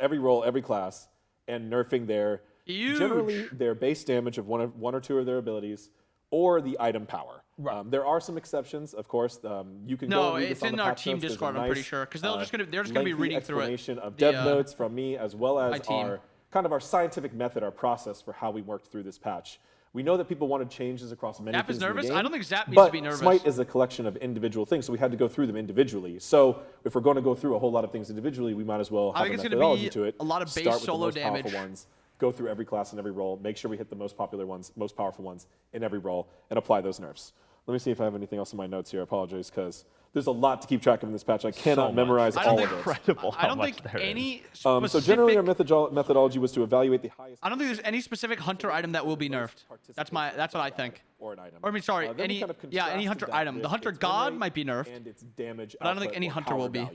every role, every class, and nerfing their generally their base damage of one or two of their abilities, or the item power. Right. There are some exceptions, of course. You can go and read this on the patch notes. No, it's in our team Discord. I'm pretty sure because they're just gonna be reading through it. Explanation of dev notes from me, as well as our scientific method, our process for how we worked through this patch. We know that people wanted changes across many Zap things is nervous? in the game, I don't think Zap needs to be nervous. Smite is a collection of individual things, so we had to go through them individually. So if we're going to go through a whole lot of things individually, we might as well have a methodology to it. A lot of base Start with solo the most powerful damage. ones, go through every class and every role, make sure we hit the most popular ones, most powerful ones in every role, and apply those nerfs. Let me see if I have anything else in my notes here. I apologize, because there's a lot to keep track of in this patch. I cannot memorize all of it. Incredible. I don't think any so generally our methodology was to evaluate the highest. I don't think there's any specific hunter item that will be nerfed. That's what I think. Or an item. Or I mean, sorry, any any hunter item. The hunter god might be nerfed, and its damage. But I don't think any hunter will be.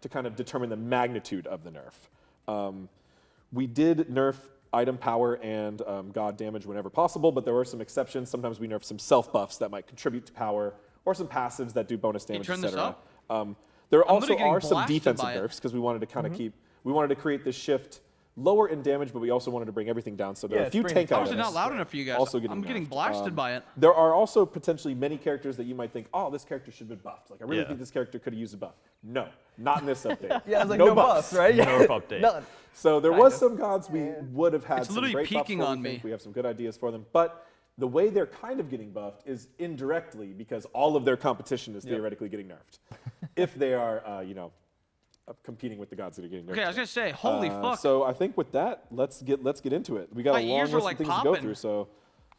To kind of determine the magnitude of the nerf. We did nerf item power and god damage whenever possible, but there were some exceptions. Sometimes we nerf some self buffs that might contribute to power, or some passives that do bonus damage, etc. There also are some defensive nerfs because we wanted to kind of we wanted to create this shift lower in damage, but we also wanted to bring everything down. So there are a few tank items. How is it not loud enough for you guys? Also I'm getting blasted by it. There are also potentially many characters that you might think, oh, this character should have been buffed. Like I really think this character could have used a buff. No, not in this update. It's like no buffs, right? Nerf update. None. So there was some gods we would have had It's some literally great buffs peeking for. on me. We have some good ideas for them, but the way they're kind of getting buffed is indirectly because all of their competition is theoretically getting nerfed. If they are, competing with the gods that are getting nerfed. Okay, I was gonna say, holy fuck. So I think with that, let's get into it. We got a long list of things to go through, so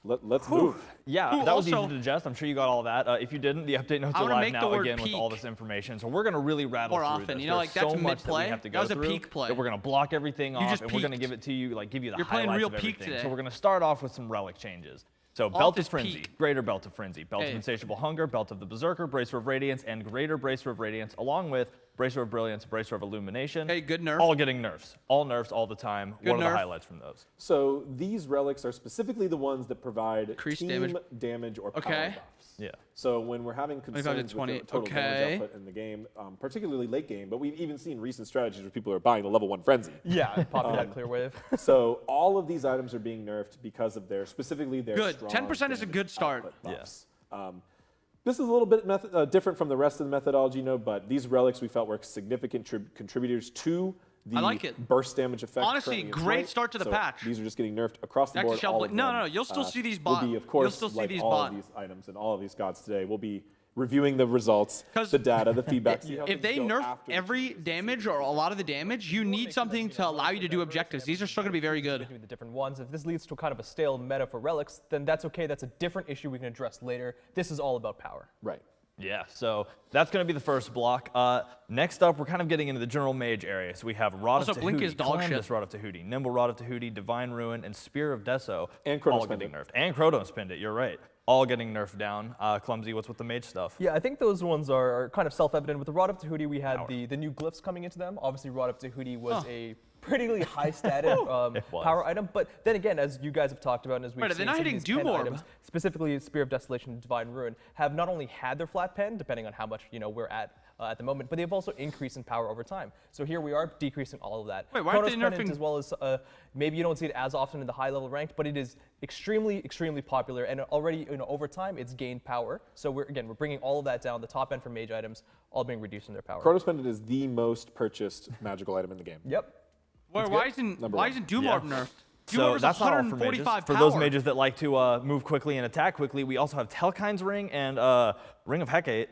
let's move. Yeah, that was easy to digest. I'm sure you got all that. If you didn't, the update notes are live now again with all this information. So we're gonna really rattle more through often. this. You know, like that's so much mid play. that we have to That go was a through peak play. that we're gonna block everything off, just and we're gonna peaked. give it to you, like give you the You're playing highlights real of peak everything. today. So we're gonna start off with some relic changes. So Belt of Frenzy, peak. Greater Belt of Frenzy, Belt of Insatiable Hunger, Belt of the Berserker, Bracer of Radiance, and Greater Bracer of Radiance, along with Bracer of Brilliance, Bracer of Illumination. Hey, good nerf. All getting nerfs. All nerfs all the time. Good what are nerf. the highlights from those? So these relics are specifically the ones that provide Increased team damage or power buffs. Yeah. So when we're having concerns with the total damage output in the game, particularly late game, but we've even seen recent strategies where people are buying the level 1 Frenzy. Yeah, popping that clear wave. So all of these items are being nerfed because of their specifically their Good. strong 10% is a good start. Buffs. This is a little bit different from the rest of the methodology, but these relics we felt were significant contributors to the burst damage effect. Honestly, great start to the patch. These are just getting nerfed across the board. All of them. No, you'll still see these bots. We'll be, of course, you'll still like see these all bots. of these items and all of these gods today. We'll be reviewing the results, the data, the feedback. If they nerf every damage or a lot of the damage, you need something to allow you to do objectives. These are still going to be very good. The different ones. If this leads to kind of a stale meta for relics, then that's okay. That's a different issue we can address later. This is all about power. Right. Yeah, so that's going to be the first block. Next up, we're kind of getting into the general mage area. So we have Rod of Blink Tahuti, is dog Calamitous shit. Rod of Tahuti, Nimble Rod of Tahuti, Divine Ruin, and Spear of Deso. And Chronos all getting nerfed. And Chronos Pendant, you're right. All getting nerfed down. Clumsy, what's with the mage stuff? Yeah, I think those ones are kind of self-evident. With the Rod of Tahuti, we had the new glyphs coming into them. Obviously, Rod of Tahuti was a pretty high status power item, but then again, as you guys have talked about, and as we've seen, some of these pen items, specifically Spear of Desolation and Divine Ruin, have not only had their flat pen, depending on how much we're at the moment, but they've also increased in power over time. So here we are decreasing all of that. Wait, why aren't they nerfing? As well as maybe you don't see it as often in the high level ranked, but it is extremely popular, and already over time it's gained power. So we're bringing all of that down. The top end for mage items all being reduced in their power. Chronos Pendant is the most purchased magical item in the game. Yep. Why isn't Doomorb nerfed? So that's not all for mages. For those mages that like to move quickly and attack quickly, we also have Telkine's Ring and Ring of Hecate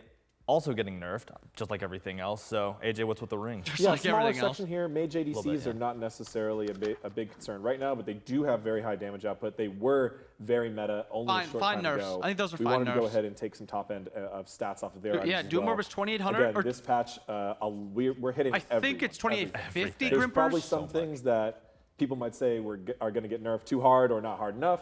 also getting nerfed, just like everything else. So AJ, what's with the ring? Yeah, smaller section here. Mage ADCs are not necessarily a big concern right now, but they do have very high damage output. They were very meta only a short time ago. I think those are we fine wanted nerfs. to go ahead and take some top end of stats off of their items as Doomorb well. was 2800. Again, this patch, we're hitting I think it's 2850. There's probably some things that people might say are going to get nerfed too hard or not hard enough.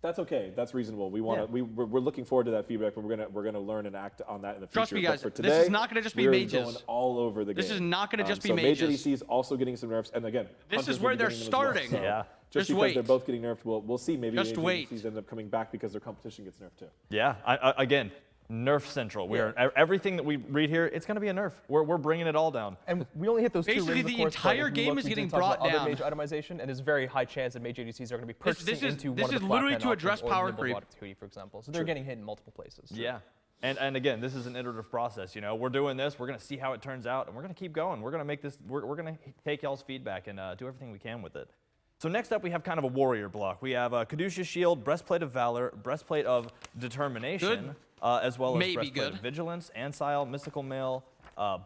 That's okay. That's reasonable. We're looking forward to that feedback, but we're gonna learn and act on that in the future. Trust me, guys. But for today, this is not going to just be mages. Going all over the game. This is not going to just be so mages. Mage ADC is also getting some nerfs, and again, this is where they're starting. Well, so just because they're both getting nerfed, we'll see. Maybe just Mage ADCs end up coming back because their competition gets nerfed too. Yeah. Again, Nerf Central. We are everything that we read here. It's going to be a nerf. We're bringing it all down. And we only hit those Basically, two rings, the of course, entire game is getting brought down. Other Mage itemization, and there's a very high chance that Mage ADCs are going to be purchasing into one of the This is literally to address options, power or creep. Hootie, for example. So they're getting hit in multiple places. Yeah. And again, this is an iterative process. You know, we're doing this. We're going to see how it turns out, and we're going to keep going. We're going to make this. We're going to take y'all's feedback and do everything we can with it. So next up, we have kind of a warrior block. We have Caduceus Shield, Breastplate of Valor, Breastplate of Determination, as well as Breastplate of Vigilance, Ancile, Mystical Mail,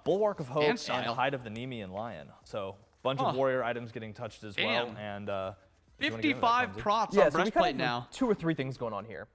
Bulwark of Hope, and Hide of the Nemean Lion. So bunch of warrior items getting touched as well. And 55 props on Breastplate now. 2 or 3 things going on here.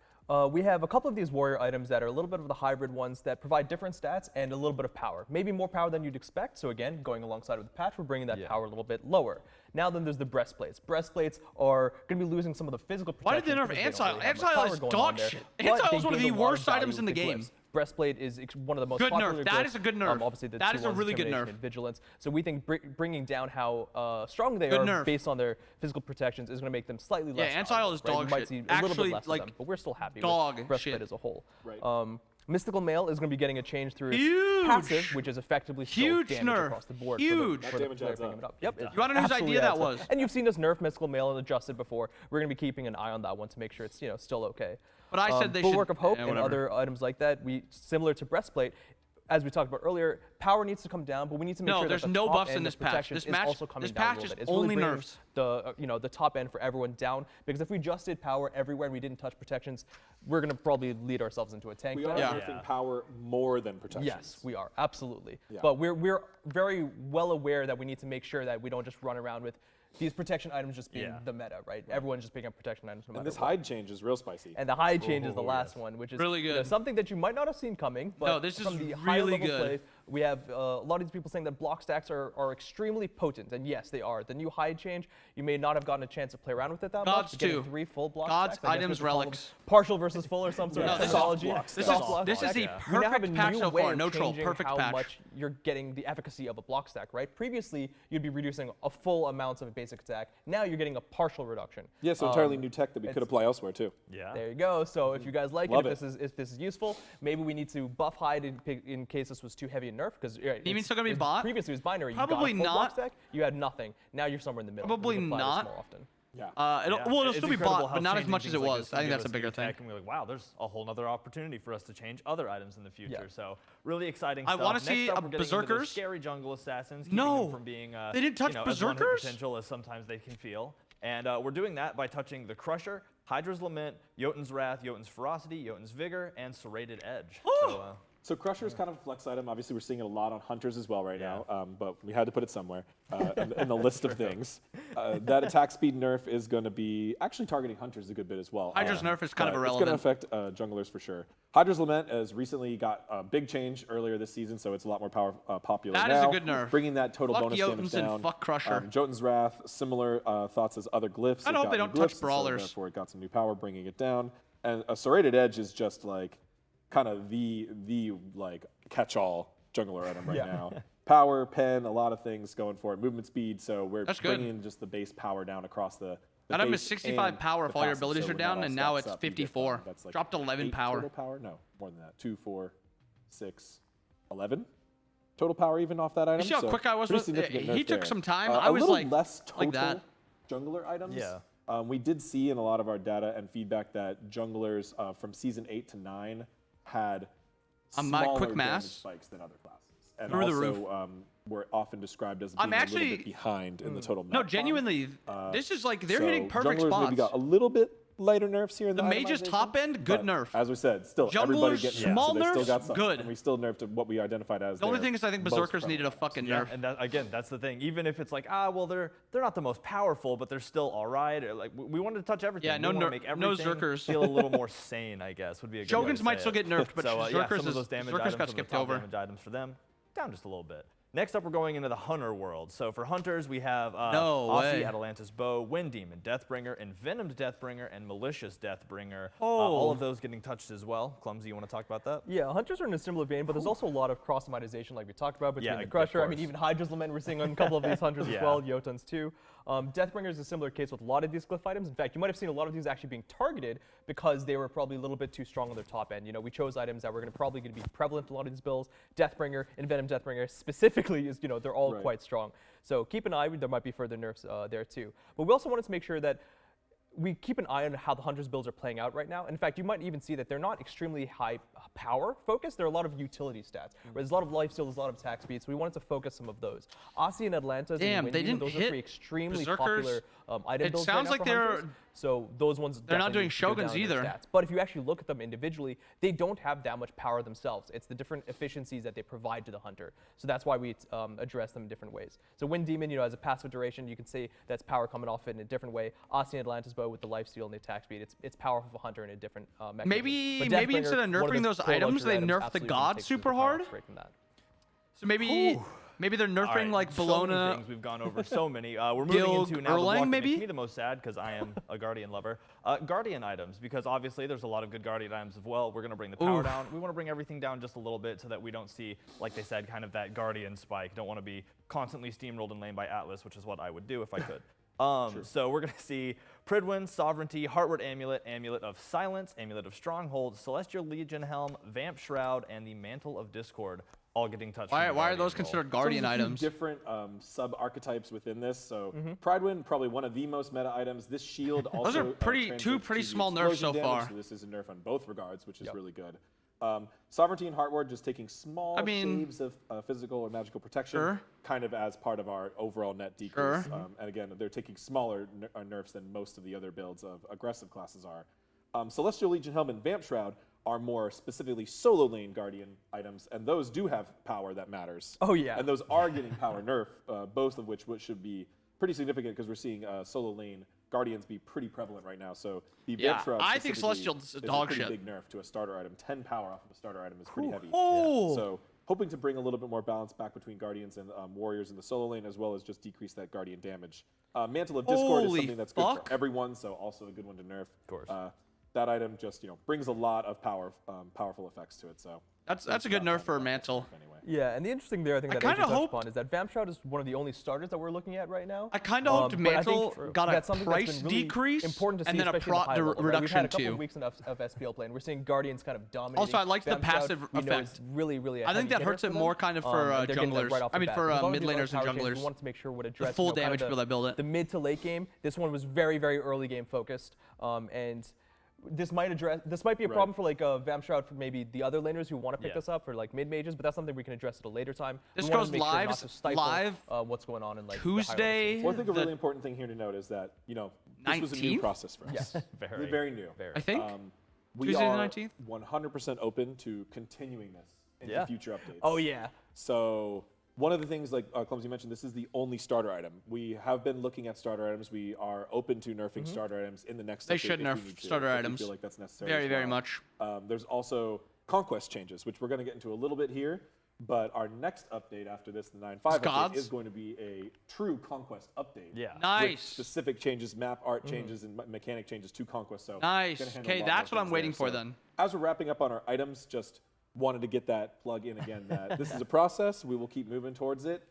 We have a couple of these warrior items that are a little bit of the hybrid ones that provide different stats and a little bit of power. Maybe more power than you'd expect. So again, going alongside with the patch, we're bringing that power a little bit lower. Now then there's the breastplates. Breastplates are going to be losing some of the physical protection. Why did they nerf Ancile? Ancile is dog shit. Ancile is one of the worst items in the game. Breastplate is one of the most good popular nerf. That is a good nerf. Obviously, that is a really good nerf. And vigilance. So we think bringing down how strong they are based on their physical protections is going to make them slightly less. Yeah, Ancile is dog shit. Actually, like them, but we're still happy with breastplate as a whole. Right. Mystical Mail is going to be getting a change through its passive, which is effectively still damage across the board. Huge. For the player picking it up. Yep. You want to know whose idea that was? And you've seen us nerf Mystical Mail and adjust it before. We're going to be keeping an eye on that one to make sure it's still okay. But I said they should. Bulwark of Hope and other items like that, similar to Breastplate, as we talked about earlier, power needs to come down, but we need to make sure that the no top buffs end in this of patch. protection This is also coming down a little bit. It's only really nerfs. The top end for everyone down, because if we just did power everywhere and we didn't touch protections, we're going to probably lead ourselves into a tank. We are nerfing power more than protections. Yes, we are, absolutely. Yeah. But we're very well aware that we need to make sure that we don't just run around with these protection items just being the meta, right? Everyone's just picking up protection items no matter And this what. hide change is real spicy. And the hide change is the last one, which is really good. Something that you might not have seen coming. But this from is the really high-level good. play, we have a lot of these people saying that block stacks are extremely potent, and yes, they are. The new hide change, you may not have gotten a chance to play around with it that much. Gods too. 3 full block Gods, stacks. items, relics. Partial versus full or some sort of technology. This is the perfect patch so far. No troll. Perfect how patch. much you're getting the efficacy of a block stack, right? Previously, you'd be reducing a full amount of a basic attack. Now you're getting a partial reduction. Yeah, so entirely new tech that we could apply elsewhere too. Yeah. There you go. So if you guys like Love it, if this is useful, maybe we need to buff hide in case this was too heavy a nerf. Because you mean still gonna be bot? Previously it was binary. Probably you got a full block not. stack, you had nothing. Now you're somewhere in the middle. Probably We can apply this not. more often. Yeah. It'll It's still be incredible bot, how but not as changing much as things it like was. this I can think give that's a us bigger new thing. tech, and we're like, wow, there's a whole other opportunity for us to change other items in the future. Yeah. So really exciting I stuff. want to see Next up, we're getting into the Berserkers. scary jungle assassins. Keeping No. them from being They didn't touch as one-hit Berserkers? potential as sometimes they can feel. And we're doing that by touching the Crusher, Hydra's Lament, Jotun's Wrath, Jotun's Ferocity, Jotun's Vigor, and Serrated Edge. So Crusher is kind of a flex item. Obviously, we're seeing it a lot on Hunters as well right now, but we had to put it somewhere in the list of things. That attack speed nerf is going to be actually targeting Hunters a good bit as well. Hydra's nerf is kind of irrelevant. It's going to affect junglers for sure. Hydra's Lament has recently got a big change earlier this season, so it's a lot more popular now. That is a good nerf. Bringing that total Fuck bonus Jotuns damage down. and fuck Crusher. Jotun's Wrath, similar thoughts as other glyphs. I hope they don't touch brawlers. So therefore, it got some new power, bringing it down. And a Serrated Edge is just like kind of the like catch-all jungler item right now. Power, pen, a lot of things going for it. Movement speed, so we're bringing just the base power down across the That item is base 65 and power the if all your passive, abilities so are when down, that all and now stacks it's up, you get 54. that's like Dropped 11 8 power. Total power? No, more than that. 2, 4, 6, 11 total power even off that item. You see how so quick I was pretty with significant he nerf took there. some time. A I was little like less total that. jungler items. Yeah. We did see in a lot of our data and feedback that junglers from season 8 to 9 had my smaller quick mass damage spikes than other classes, and through the also were often described as being I'm a actually little bit behind in the total. No, map genuinely, this is like they're hitting perfect junglers spots. Maybe got a little bit lighter nerfs here in the Mage's itemization, top end, good but nerf. As we said, still everybody Junglers, getting small nerfs, so they still nerfs, got some. good. And we still nerfed what we identified as The only their thing is I think most Berserkers needed a prevalent fucking Yeah, nerf. and again, that's the thing. Even if it's like, well, they're not the most powerful, but they're still all right. Or like we wanted to touch everything. Yeah, we wanna make no everything Zerkers. feel a little more sane, I guess, would be a good way Shoguns to might say still it. get nerfed, but so, Zerkers some of those damage items got from the skipped top over. damage items for them down just a little bit. Next up, we're going into the Hunter world. So for Hunters, we have No Aussie way. Atalantis Bow, Wind Demon, Deathbringer, Envenomed Deathbringer, and Malicious Deathbringer. Oh. All of those getting touched as well. Clumsy, you want to talk about that? Yeah, Hunters are in a similar vein, but there's also a lot of cross-itemization like we talked about between Yeah, the of Crusher. I mean, course. even Hydra's Lament we're seeing on a couple of these Hunters Yeah. as well, Jotuns too. Deathbringer is a similar case with a lot of these glyph items. In fact, you might have seen a lot of these actually being targeted because they were probably a little bit too strong on their top end. You know, we chose items that were probably going to be prevalent in a lot of these builds. Deathbringer, Envenomed Deathbringer specifically is, you know, they're all Right. quite strong. So keep an eye, there might be further nerfs there too. But we also wanted to make sure that we keep an eye on how the Hunters builds are playing out right now. In fact, you might even see that they're not extremely high power focused. There are a lot of utility stats. Where there's a lot of lifesteal, there's a lot of attack speed, so we wanted to focus some of those. Aussie and Atlanta, Damn, they didn't those are hit three extremely Berserkers. popular item It builds sounds right now like for they're- Hunters. So those ones They're not definitely doing need to go Shoguns down in their either. stats. But if you actually look at them individually, they don't have that much power themselves. It's the different efficiencies that they provide to the Hunter. So that's why we address them in different ways. So Wind Demon, you know, as a passive duration, you can say that's power coming off it in a different way. Aussie and Atlantis Bow with the lifesteal and the attack speed, it's power of a Hunter in a different mechanism. Maybe But maybe Deathbringer, instead of one nerfing the those core items, luxury they items, nerf the absolutely gods takes super the power hard. straight from that. So maybe they're nerfing All right, like so Bologna. many things we've gone over, so many. We're moving into now the Erlang, block that maybe? makes me the most sad because I am a Guardian lover. Guardian items, because obviously there's a lot of good Guardian items as well. We're going to bring the power Oof. down. We want to bring everything down just a little bit so that we don't see, like they said, kind of that Guardian spike. Don't want to be constantly steamrolled in lane by Atlas, which is what I would do if I could. So we're going to see Pridwin, Sovereignty, Heartward Amulet, Amulet of Silence, Amulet of Stronghold, Celestial Legion Helm, Vamp Shroud, and the Mantle of Discord all getting touched. Why from the are Guardian those role. considered So guardian there's a few items? different sub-archetypes within this. So Pridewind, probably one of the most meta items. This shield also are pretty- translates two pretty to the small nerfs explosion so damage, far. So this is a nerf on both regards, which is really good. Sovereignty and Heartward just taking small shaves of physical or magical protection, Sure. kind of as part of our overall net decrease. And again, they're taking smaller nerfs than most of the other builds of aggressive classes are. Celestial Legion Helm and Vamp Shroud are more specifically solo lane Guardian items, and those do have power that matters. Oh, yeah. And those are getting power nerf, both of which should be pretty significant because we're seeing solo lane Guardians be pretty prevalent right now. So the Yeah, Vamp Shroud I think specifically Celestial's is dog a pretty shit. big nerf to a starter item. 10 power off of a starter item is pretty heavy. Oh. So hoping to bring a little bit more balance back between Guardians and Warriors in the solo lane, as well as just decrease that Guardian damage. Mantle of Discord Holy is something that's good fuck. for everyone, so also a good one to nerf. Of course. That item just brings a lot of powerful effects to it. So That's a good nerf for a mantle. Anyway. Yeah, and the interesting there, I think I that AJ kinda touched hope- upon is that Vamp Shroud is one of the only starters that we're looking at right now. I kind of hoped But I think Mantle got a that's something that's price been really decrease important to see, and then a especially at the prot high level, right? We've reduction had a couple too. of weeks of SPL play, and we're seeing Guardians kind of dominating. Also, I liked the Vamp Shroud, passive we know, is effect. really, really a I think heavy that hitter hurts for it them. more kind of for And they're getting that junglers. right off I the mean, bat. for As long as mid we laners know and power change, junglers. We wanted to make sure would address full kind of damage people that build it. The mid to late game. This one was very, very early game focused, and this might be a problem for like Vamp Shroud for maybe the other laners who want to pick this up for like mid mages, but that's something we can address at a later time. This We wanted goes to make sure not live- to stifle, live what's going on in like the higher Tuesday. levels. Well, I think a The really important thing here to note is that this was a new 19th? process for us. Yes. Very, very new. I think. We Tuesday the are 19th? 100% open to continuing this into Yeah. future updates. Oh yeah. So one of the things, like Clumsy mentioned, this is the only starter item. We have been looking at starter items. We are open to nerfing starter items in the next They update should if we nerf need to, starter if we items. feel like that's necessary Very, as very well. much. There's also conquest changes, which we're going to get into a little bit here. But our next update after this, the 9.5 update, Gods? is going to be a true conquest update. Yeah. With Nice. specific changes, map art changes, and mechanic changes to conquest. So Nice. gonna handle a Okay, lot that's more what I'm things waiting there. for So then. As we're wrapping up on our items, just wanted to get that plug in again. That this is a process. We will keep moving towards it.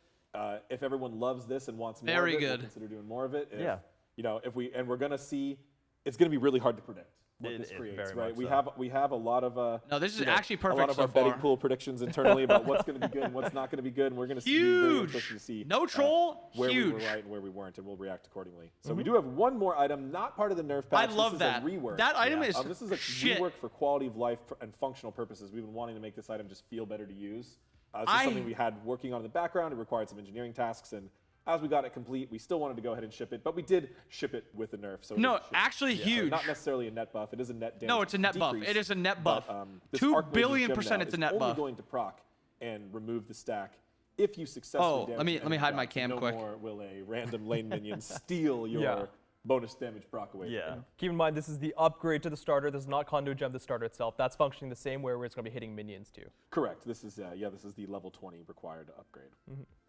If everyone loves this and wants more Very of it, good. we'll consider doing more of it. If, Yeah. we're gonna see, it's gonna be really hard to predict what It this is creates, very right? much We so. have a lot of No, this is you know, actually a perfect lot of so our betting far. pool predictions internally about what's going to be good and what's not going to be good, and we're going to see very Huge. interesting to see No troll, where we huge. were right and where we weren't, and we'll react accordingly. So we do have one more item, not part of the nerf patch. I love this that. Is a rework. That item is this is a shit. rework for quality of life and functional purposes. We've been wanting to make this item just feel better to use. This is something we had working on in the background. It required some engineering tasks, and as we got it complete, we still wanted to go ahead and ship it, but we did ship it with the nerf. So it No, is shipped. actually So huge. not necessarily a net buff. It is a net damage. No, it's a net buff. decrease, It is a net but, buff. this 2 Archmage's billion gem percent now it's a is net only buff. going to proc and remove the stack if you successfully Oh, damage let me enemy hide my gods. cam no quick. more will a random lane minion steal your bonus damage proc away. Yeah. Keep in mind, this is the upgrade to the starter. This is not Conduit Gem, the starter itself. That's functioning the same way where it's going to be hitting minions too. Correct. This is this is the level 20 required upgrade.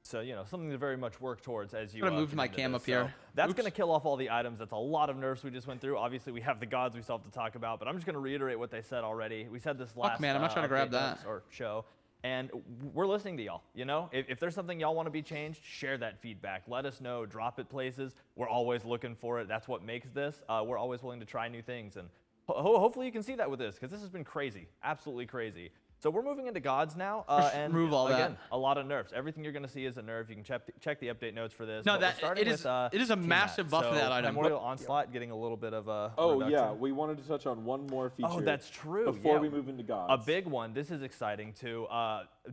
So, you know, something to very much work towards as you I'm gonna move get my into cam this. up here. So that's Oops. going to kill off all the items. That's a lot of nerfs we just went through. Obviously, we have the gods we still have to talk about, but I'm just going to reiterate what they said already. We said this last man, I'm not trying to grab update that. notes or show, and we're listening to y'all. You know, if there's something y'all want to be changed, share that feedback. Let us know. Drop it places. We're always looking for it. That's what makes this. We're always willing to try new things, and hopefully you can see that with this, because this has been crazy, absolutely crazy. So we're moving into gods now, and remove all that. again, a lot of nerfs. Everything you're going to see is a nerf. You can check the update notes for this. No, but that- we're starting it is- with, it is a Tiamat. massive buff so to that item. Primordial Onslaught getting a little bit of a Oh reduction. yeah, we wanted to touch on one more feature. Oh, that's true. Before yeah. we move into gods. A big one. This is exciting too.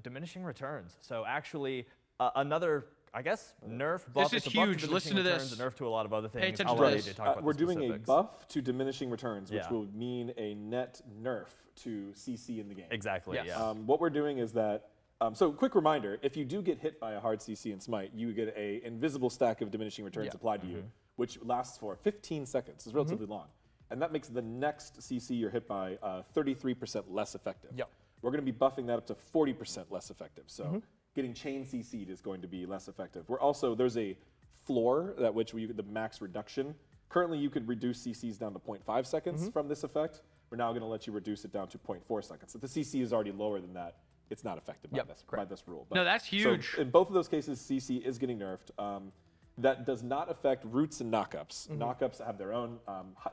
Diminishing returns. So actually, another, I guess, nerf buff. This is It's a buff to huge. Listen diminishing to returns, this. A nerf to a lot of other things. attention I'll to let this. AJ talk about We're the doing specifics. a buff to diminishing returns, which Yeah. will mean a net nerf to CC in the game. Exactly. Yes. Yeah. What we're doing is that, so quick reminder, if you do get hit by a hard CC in Smite, you get a invisible stack of diminishing returns Yeah. applied to you, which lasts for 15 seconds. It's relatively long. And that makes the next CC you're hit by 33% less effective. Yep. We're going to be buffing that up to 40% less effective. So getting chain CC'd is going to be less effective. We're also, there's a floor that which we the max reduction. Currently, you could reduce CCs down to 0.5 seconds from this effect. We're now going to let you reduce it down to 0.4 seconds. If the CC is already lower than that, it's not affected by, Yep, this, by correct. this rule. No, that's huge. So in both of those cases, CC is getting nerfed. That does not affect roots and knockups. Knockups have their own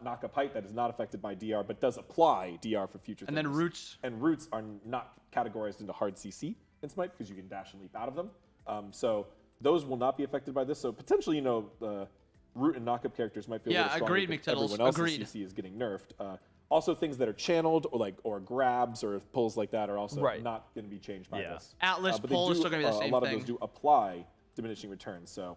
knockup height that is not affected by DR, but does apply DR for future And things. then roots. And roots are not categorized into hard CC in Smite because you can dash and leap out of them. So those will not be affected by this. So potentially, you know, the root and knockup characters might feel a Yeah, little stronger, agreed, but McTiddles, everyone else's agreed. CC is getting nerfed. Also, things that are channeled or grabs or pulls like that are also Right. not going to be changed by Yeah. this. Atlas But they pull is do, still gonna be the same A lot thing. of those do apply diminishing returns. So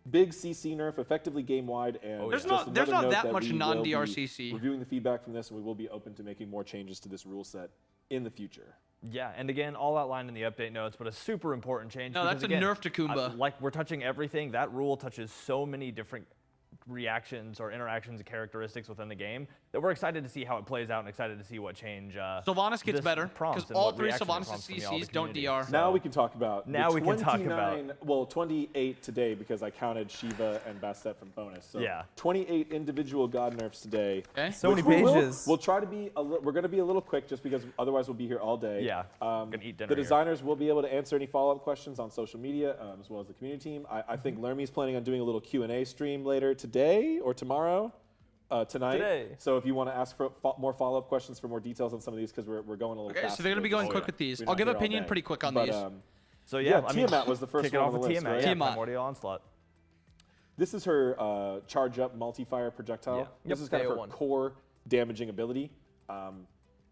big CC nerf, effectively game wide, and There's just not- there's another not note that much we will non-DR be CC. Reviewing the feedback from this, and we will be open to making more changes to this rule set in the future. Yeah, and again, all outlined in the update notes, but a super important change. No, because, that's a again, nerf to Kumba. like we're touching everything. That rule touches so many different reactions or interactions and characteristics within the game that we're excited to see how it plays out and excited to see what change. Sylvanas gets this better prompts because and all what three reaction it Sylvanas prompts from y'all, the CCs don't community. DR. Now we can talk about Now the we can talk 29 well, 28 today because I counted Shiva and Bastet from bonus. So Yeah. 28 individual god nerfs today. Okay. So many which we will- pages. We'll try to be we're going to be a little quick just because otherwise we'll be here all day. Yeah, gonna eat dinner The here. designers will be able to answer any follow-up questions on social media as well as the community team. I think Lermy's planning on doing a little Q&A stream later today or tomorrow. Tonight. Today. So if you want to ask for more follow-up questions for more details on some of these because we're going a little Okay, fast. so they're gonna be going today, quick so with these. we're I'll not give here all opinion day. pretty quick on But, these. So yeah, Yeah, I mean, Tiamat was the first kick it one off on the with list, Tiamat. right? Yeah, Tiamat. Primordial Onslaught. This is her charge-up multi-fire projectile. Yeah. This Yep, is kind of her AO1. core damaging ability.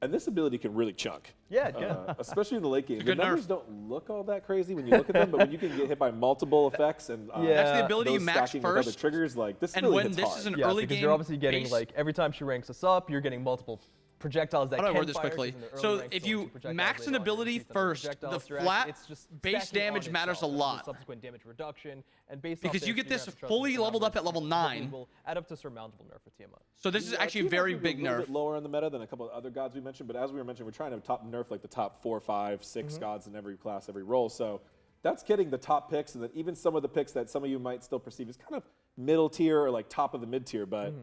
And this ability can really chunk. Yeah, it can. Especially in the late game. a The good numbers nerf. don't look all that crazy when you look at them, but when you can get hit by multiple effects and Yeah. That's the ability you those max stacking with other first. triggers, like this And really when hits this hard. is an Yeah, early because game you're obviously getting base- like every time she ranks us up, you're getting multiple projectiles that How do I can word this fire, quickly? 'cause in the early So ranks, if once you projectiles max later an on, you ability increase the number of first, the projectiles direct, flat it's just base stacking on damage matters itself, a and lot. the subsequent damage reduction, and based Because off you this, get you're this gonna have to trust fully the leveled up numbers, at level which 9. will add up to surmountable nerf for Tiamat. So this is Yeah, actually a Tiamat's very gonna be big a little nerf. bit lower in the meta than a couple of other gods we mentioned, but as we were mentioning, we're trying to top nerf like the top 4, 5, 6 gods in every class, every role. So that's getting the top picks, and then even some of the picks that some of you might still perceive as kind of middle tier or like top of the mid tier, but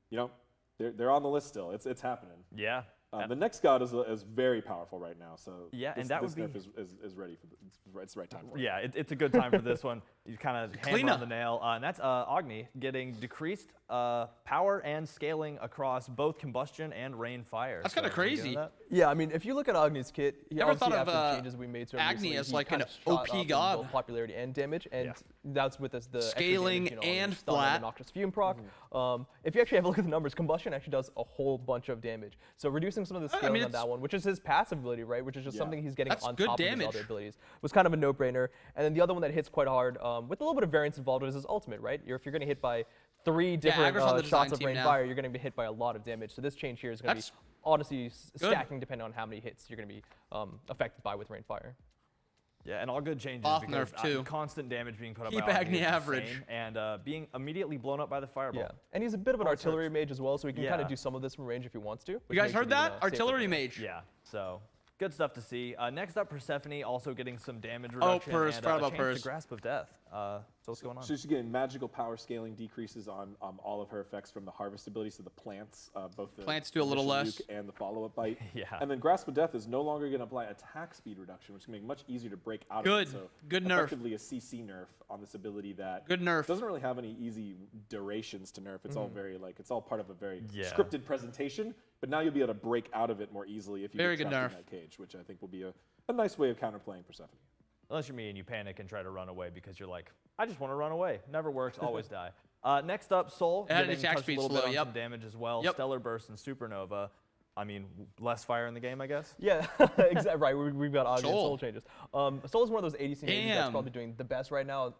you know, they're on the list still. It's happening. Yeah. The next god is very powerful right now, so Yeah, this, and that this would nerf is ready for it's the right time for it. Yeah, it's a good time for this one. You kind of hammer Cleanup. on the nail. And that's Agni getting decreased power and scaling across both combustion and rain fire. That's kinda So, you know crazy. that? Yeah, I mean, if you look at Agni's kit, he Never obviously thought of, after the changes we made to him Agni recently, as he like kind an of shot OP up in god. both popularity and damage, and that's with this the extra Scaling damage, you know, and the stun flat. the Noxious Fume proc. If you actually have a look at the numbers, combustion actually does a whole bunch of damage. So reducing some of the I scaling mean, on that one, which is his passive ability, right, which is just Yeah. something he's getting That's on good top of damage. his other abilities, was kind of a no-brainer. And then the other one that hits quite hard, with a little bit of variance involved, is his ultimate, right? If you're getting hit by 3 different Agri's on the design shots of team rain now. fire, you're going to be hit by a lot of damage. So this change here is going to be That's honestly good. stacking depending on how many hits you're going to be affected by with rain fire. Yeah, and all good changes Both because nerf too. constant damage being put up Keep by Arachne Agni is average. insane, and being immediately blown up by the fireball. Yeah, and he's a bit of an artillery mage as well, so he can kind of do some of this from range if he wants to. You guys heard that? Artillery mage. Yeah, so good stuff to see. Next up, Persephone also getting some damage reduction Purse, and forgot a about chance Purse. to Grasp of Death. So what's going on? So she's getting magical power scaling decreases on all of her effects from the harvest ability, so the plants, both the Plants do a little initial less. nuke and the follow-up bite. Yeah. And then Grasp of Death is no longer going to apply attack speed reduction, which can make it much easier to break out of it. So Good nerf. effectively a CC nerf on this ability that Good nerf. doesn't really have any easy durations to nerf. It's all very it's all part of a very Yeah. scripted presentation. But now you'll be able to break out of it more easily if you Very get good trapped nerf. in that cage, which I think will be a nice way of counterplaying Persephone. Unless you're me and you panic and try to run away because you're like, I just want to run away. Never works, always die. Next up, Soul It had getting attack touched a speed little slow, bit on yep. some damage as well. Yep. Stellar Burst and Supernova. I mean, less fire in the game, I guess. Yeah, exactly. Right, we've got Agni and Soul. Soul changes. Soul is one of those ADC mages that's Damn. probably doing the best right now.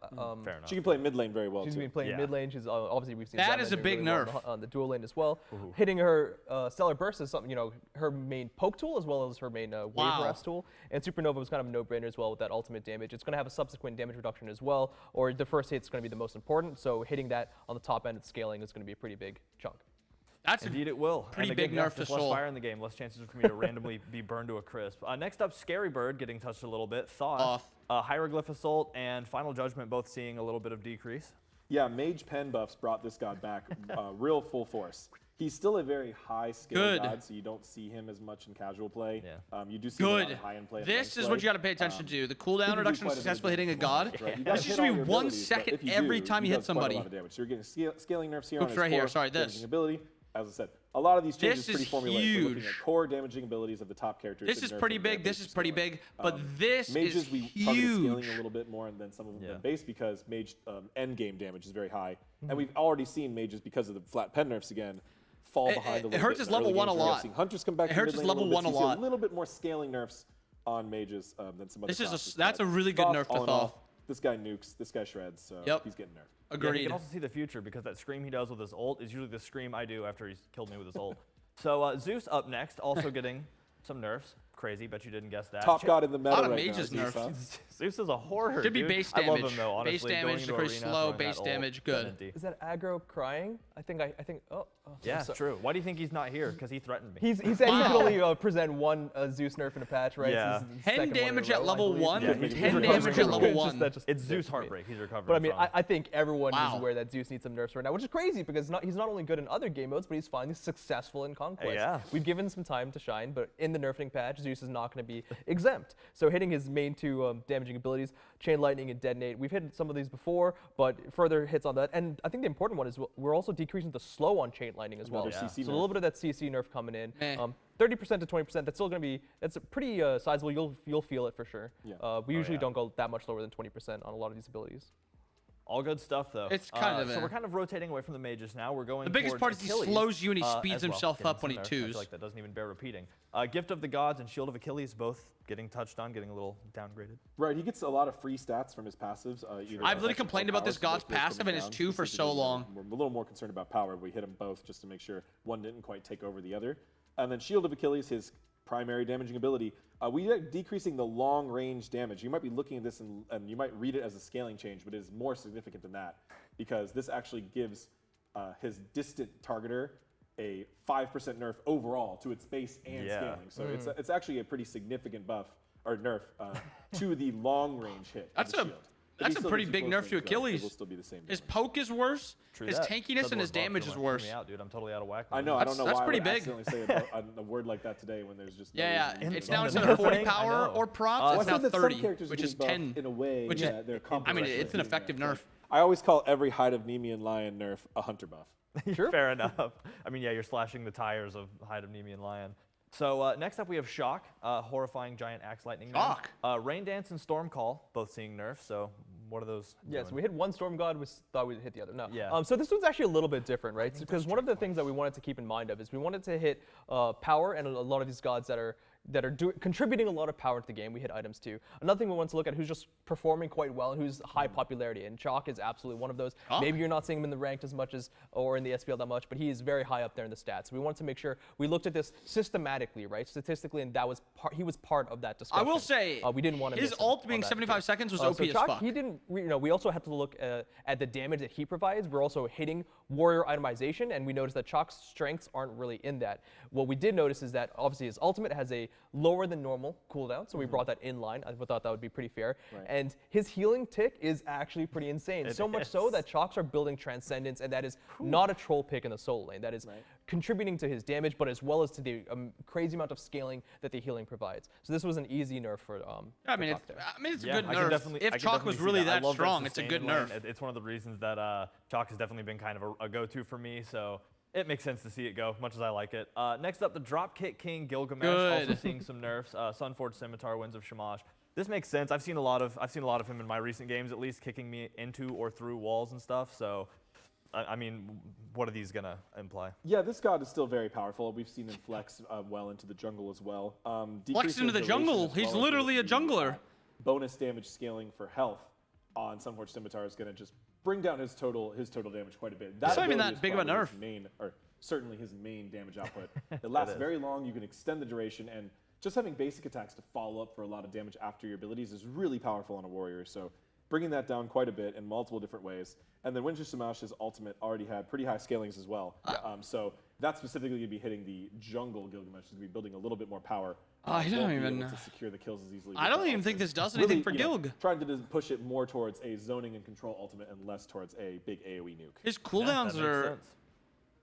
Fair enough. She can play mid lane very well She's too. been playing Yeah. mid lane. She's obviously we've seen That Zama is a do big really well nerf. on the dual lane as well. Hitting her Stellar Burst is something, her main poke tool as well as her main wave Wow. harass tool. And Supernova was kind of a no-brainer as well with that ultimate damage. It's going to have a subsequent damage reduction as well, or the first hit's going to be the most important. So hitting that on the top end of scaling is going to be a pretty big chunk. That's Indeed it will. pretty And big again, yeah, nerf to just less Soul. fire in the game, less chances for me to randomly be burned to a crisp. Next up, Scary Bird getting touched a little bit. Thoth, Hieroglyph Assault, and Final Judgment both seeing a little bit of decrease. Yeah, Mage pen buffs brought this god back real full force. He's still a very high skill Good. god, so you don't see him as much in casual play. Yeah. You do see him a lot Good. in high-end play. and This ranked is play. what you got to pay attention to. The He cooldown can do reduction of quite a bit of successfully hitting a damage. god. Right? You That gotta should hit be all your 1 abilities, but second if you every do, time you hit does quite a somebody. lot of damage. So you're getting scaling nerfs here on Oops, his right here. core Sorry, this. damaging ability. As I said, a lot of these changes This pretty is formulaic. We're looking huge. at core damaging abilities of the top characters. This that is nerf pretty them very big. This base is pretty scaling. big. But this Mages, is we targeted scaling huge. a little bit more than some of them Yeah. than base because Mage end game damage is very high. And we've already seen Mages, because of the flat pen nerfs again, fall behind a little it hurts bit his in level early 1 a games where we have lot. seen Hunters come back It to hurts mid his lane level little 1 bit, a so you see lot. a little bit more scaling nerfs on Mages than some other This is classes. that's But a really good nerf to all in all, Thoth. This guy nukes, this guy shreds, so Yep. he's getting nerfed. Yeah, you Agreed. can also see the future because that scream he does with his ult is usually the scream I do after he's killed me with his ult. So Zeus up next, also getting some nerfs. Crazy, bet you didn't guess that. Top god in the meta lot of right Mages now. nerfed. Zeus is a horror. Should be dude. base I love damage. him though, Base honestly. damage, Going into very arena, slow, throwing that base ult, damage, gun good. empty. Is that aggro crying? I think. Oh, Yeah, I'm sorry. true. Why do you think he's not here? Because he threatened me. He said he could only present one Zeus nerf in a patch, right? Yeah. This is the 10 second one in a damage row, at I level believe. 1. Yeah, he's 10 recovering damage from at level it. 1. It's Zeus heartbreak. He's recovering. But I mean, from. I think everyone Wow. is aware that Zeus needs some nerfs right now, which is crazy because he's not only good in other game modes, but he's finally successful in Conquest. Yeah. We've given him some time to shine, but in the nerfing patch, Zeus is not going to be exempt. So hitting his main two damaging abilities, Chain Lightning and Detonate, we've hit some of these before, but further hits on that. And I think the important one is we're also decreasing the slow on Chain Lightning as well. Another So CC a little bit of that CC nerf coming in. Eh. 30% to 20%, that's still going to be, that's a pretty sizable. You'll feel it for sure. Yeah. We usually yeah. don't go that much lower than 20% on a lot of these abilities. All good stuff, though. It's kind of so a- we're kind of rotating away from the mages now. We're going The biggest towards part is he Achilles, slows you and he speeds as well, himself getting up when some he nerfs. I twos. feel like that doesn't even bear repeating. Gift of the Gods and Shield of Achilles both getting touched on, getting a little downgraded. Right, he gets a lot of free stats from his passives. Either I've literally protection or complained about power, this so god's both those passive coming and his down 2 for so specifically. long. We're a little more concerned about power. We hit them both just to make sure one didn't quite take over the other. And then Shield of Achilles, his primary damaging ability, we are decreasing the long range damage. You might be looking at this and you might read it as a scaling change, but it is more significant than that because this actually gives his distant targeter a 5% nerf overall to its base and Yeah. scaling. So it's actually a pretty significant buff or nerf to the long range hit. of That's the a- shield. If that's he a still pretty gets you big close nerf range, to though, it Achilles. will still be the same His damage. poke is worse. True His that. tankiness Said and the his word buff damage too is much. worse. Threw me out, dude. I'm totally out of whack. I know. I don't know That's why pretty I would big. accidentally say a word like that today when there's just no Yeah, reason to it's use it. now on instead the of 40 nerfing, I power know. or procs, Well, I it's now said that some 30, characters are which is getting buffed 10. in a way which is- that they're I mean, complementary it's an to effective that. nerf. I always call every Hide of Nemean Lion nerf a hunter buff. Sure. Fair enough. I mean, yeah, you're slashing the tires of Hide of Nemean Lion. So next up we have Shock, horrifying giant axe lightning. man. Shock. Rain Dance and Storm Call, both seeing nerfs. So what are those? Yeah, so doing? we hit one Storm God, we thought we'd hit the other. No. Yeah. So this one's actually a little bit different, right? Because one of the things that we wanted to keep in mind of is we wanted to hit power and a lot of these gods that are that are contributing a lot of power to the game, we hit items too. Another thing we want to look at who's just performing quite well and who's high popularity, and Chalk is absolutely one of those. Maybe you're not seeing him in the ranked as much as, or in the SPL that much, but he is very high up there in the stats. We wanted to make sure we looked at this systematically, right, statistically, and that was he was part of that discussion. I will say, we didn't want to his ult being 75 seconds was OP so as Chalk, fuck. He didn't, we also had to look at the damage that he provides. We're also hitting warrior itemization, and we noticed that Chalk's strengths aren't really in that. What we did notice is that obviously his ultimate has a lower than normal cooldown, so we brought that in line. I thought that would be pretty fair. Right. And his healing tick is actually pretty insane. So much so that Chalks are building Transcendence, and that is not a troll pick in the solo lane. That is contributing to his damage, but as well as to the crazy amount of scaling that the healing provides. So this was an easy nerf for I mean, Chalk there. it's a good nerf. If Chalk was really that strong, it's a good nerf. It's one of the reasons that Chalk has definitely been kind of a go-to for me, so it makes sense to see it go, much as I like it. Next up, the Dropkick King Gilgamesh, also seeing some nerfs. Sunforged Scimitar, Winds of Shamash. This makes sense. I've seen a lot of him in my recent games, at least kicking me into or through walls and stuff. So, I mean, what are these gonna imply? Yeah, this god is still very powerful. We've seen him flex well into the jungle as well. Flex into the jungle. He's literally a jungler. Bonus damage scaling for health on Sunforged Scimitar is going to just bring down his total damage quite a bit. It's not even ability that is big of a probably nerf. his main, or certainly his main damage output. It lasts very long. You can extend the duration, and just having basic attacks to follow up for a lot of damage after your abilities is really powerful on a warrior. So bringing that down quite a bit in multiple different ways. And then Winds of Shamash's ultimate already had pretty high scalings as well. So that's specifically going to be hitting the jungle Gilgamesh. Is going to be building a little bit more power. I don't even to secure the kills as easily. I don't even think this does anything for Gilg. Trying to push it more towards a zoning and control ultimate and less towards a big AoE nuke. His cooldowns are.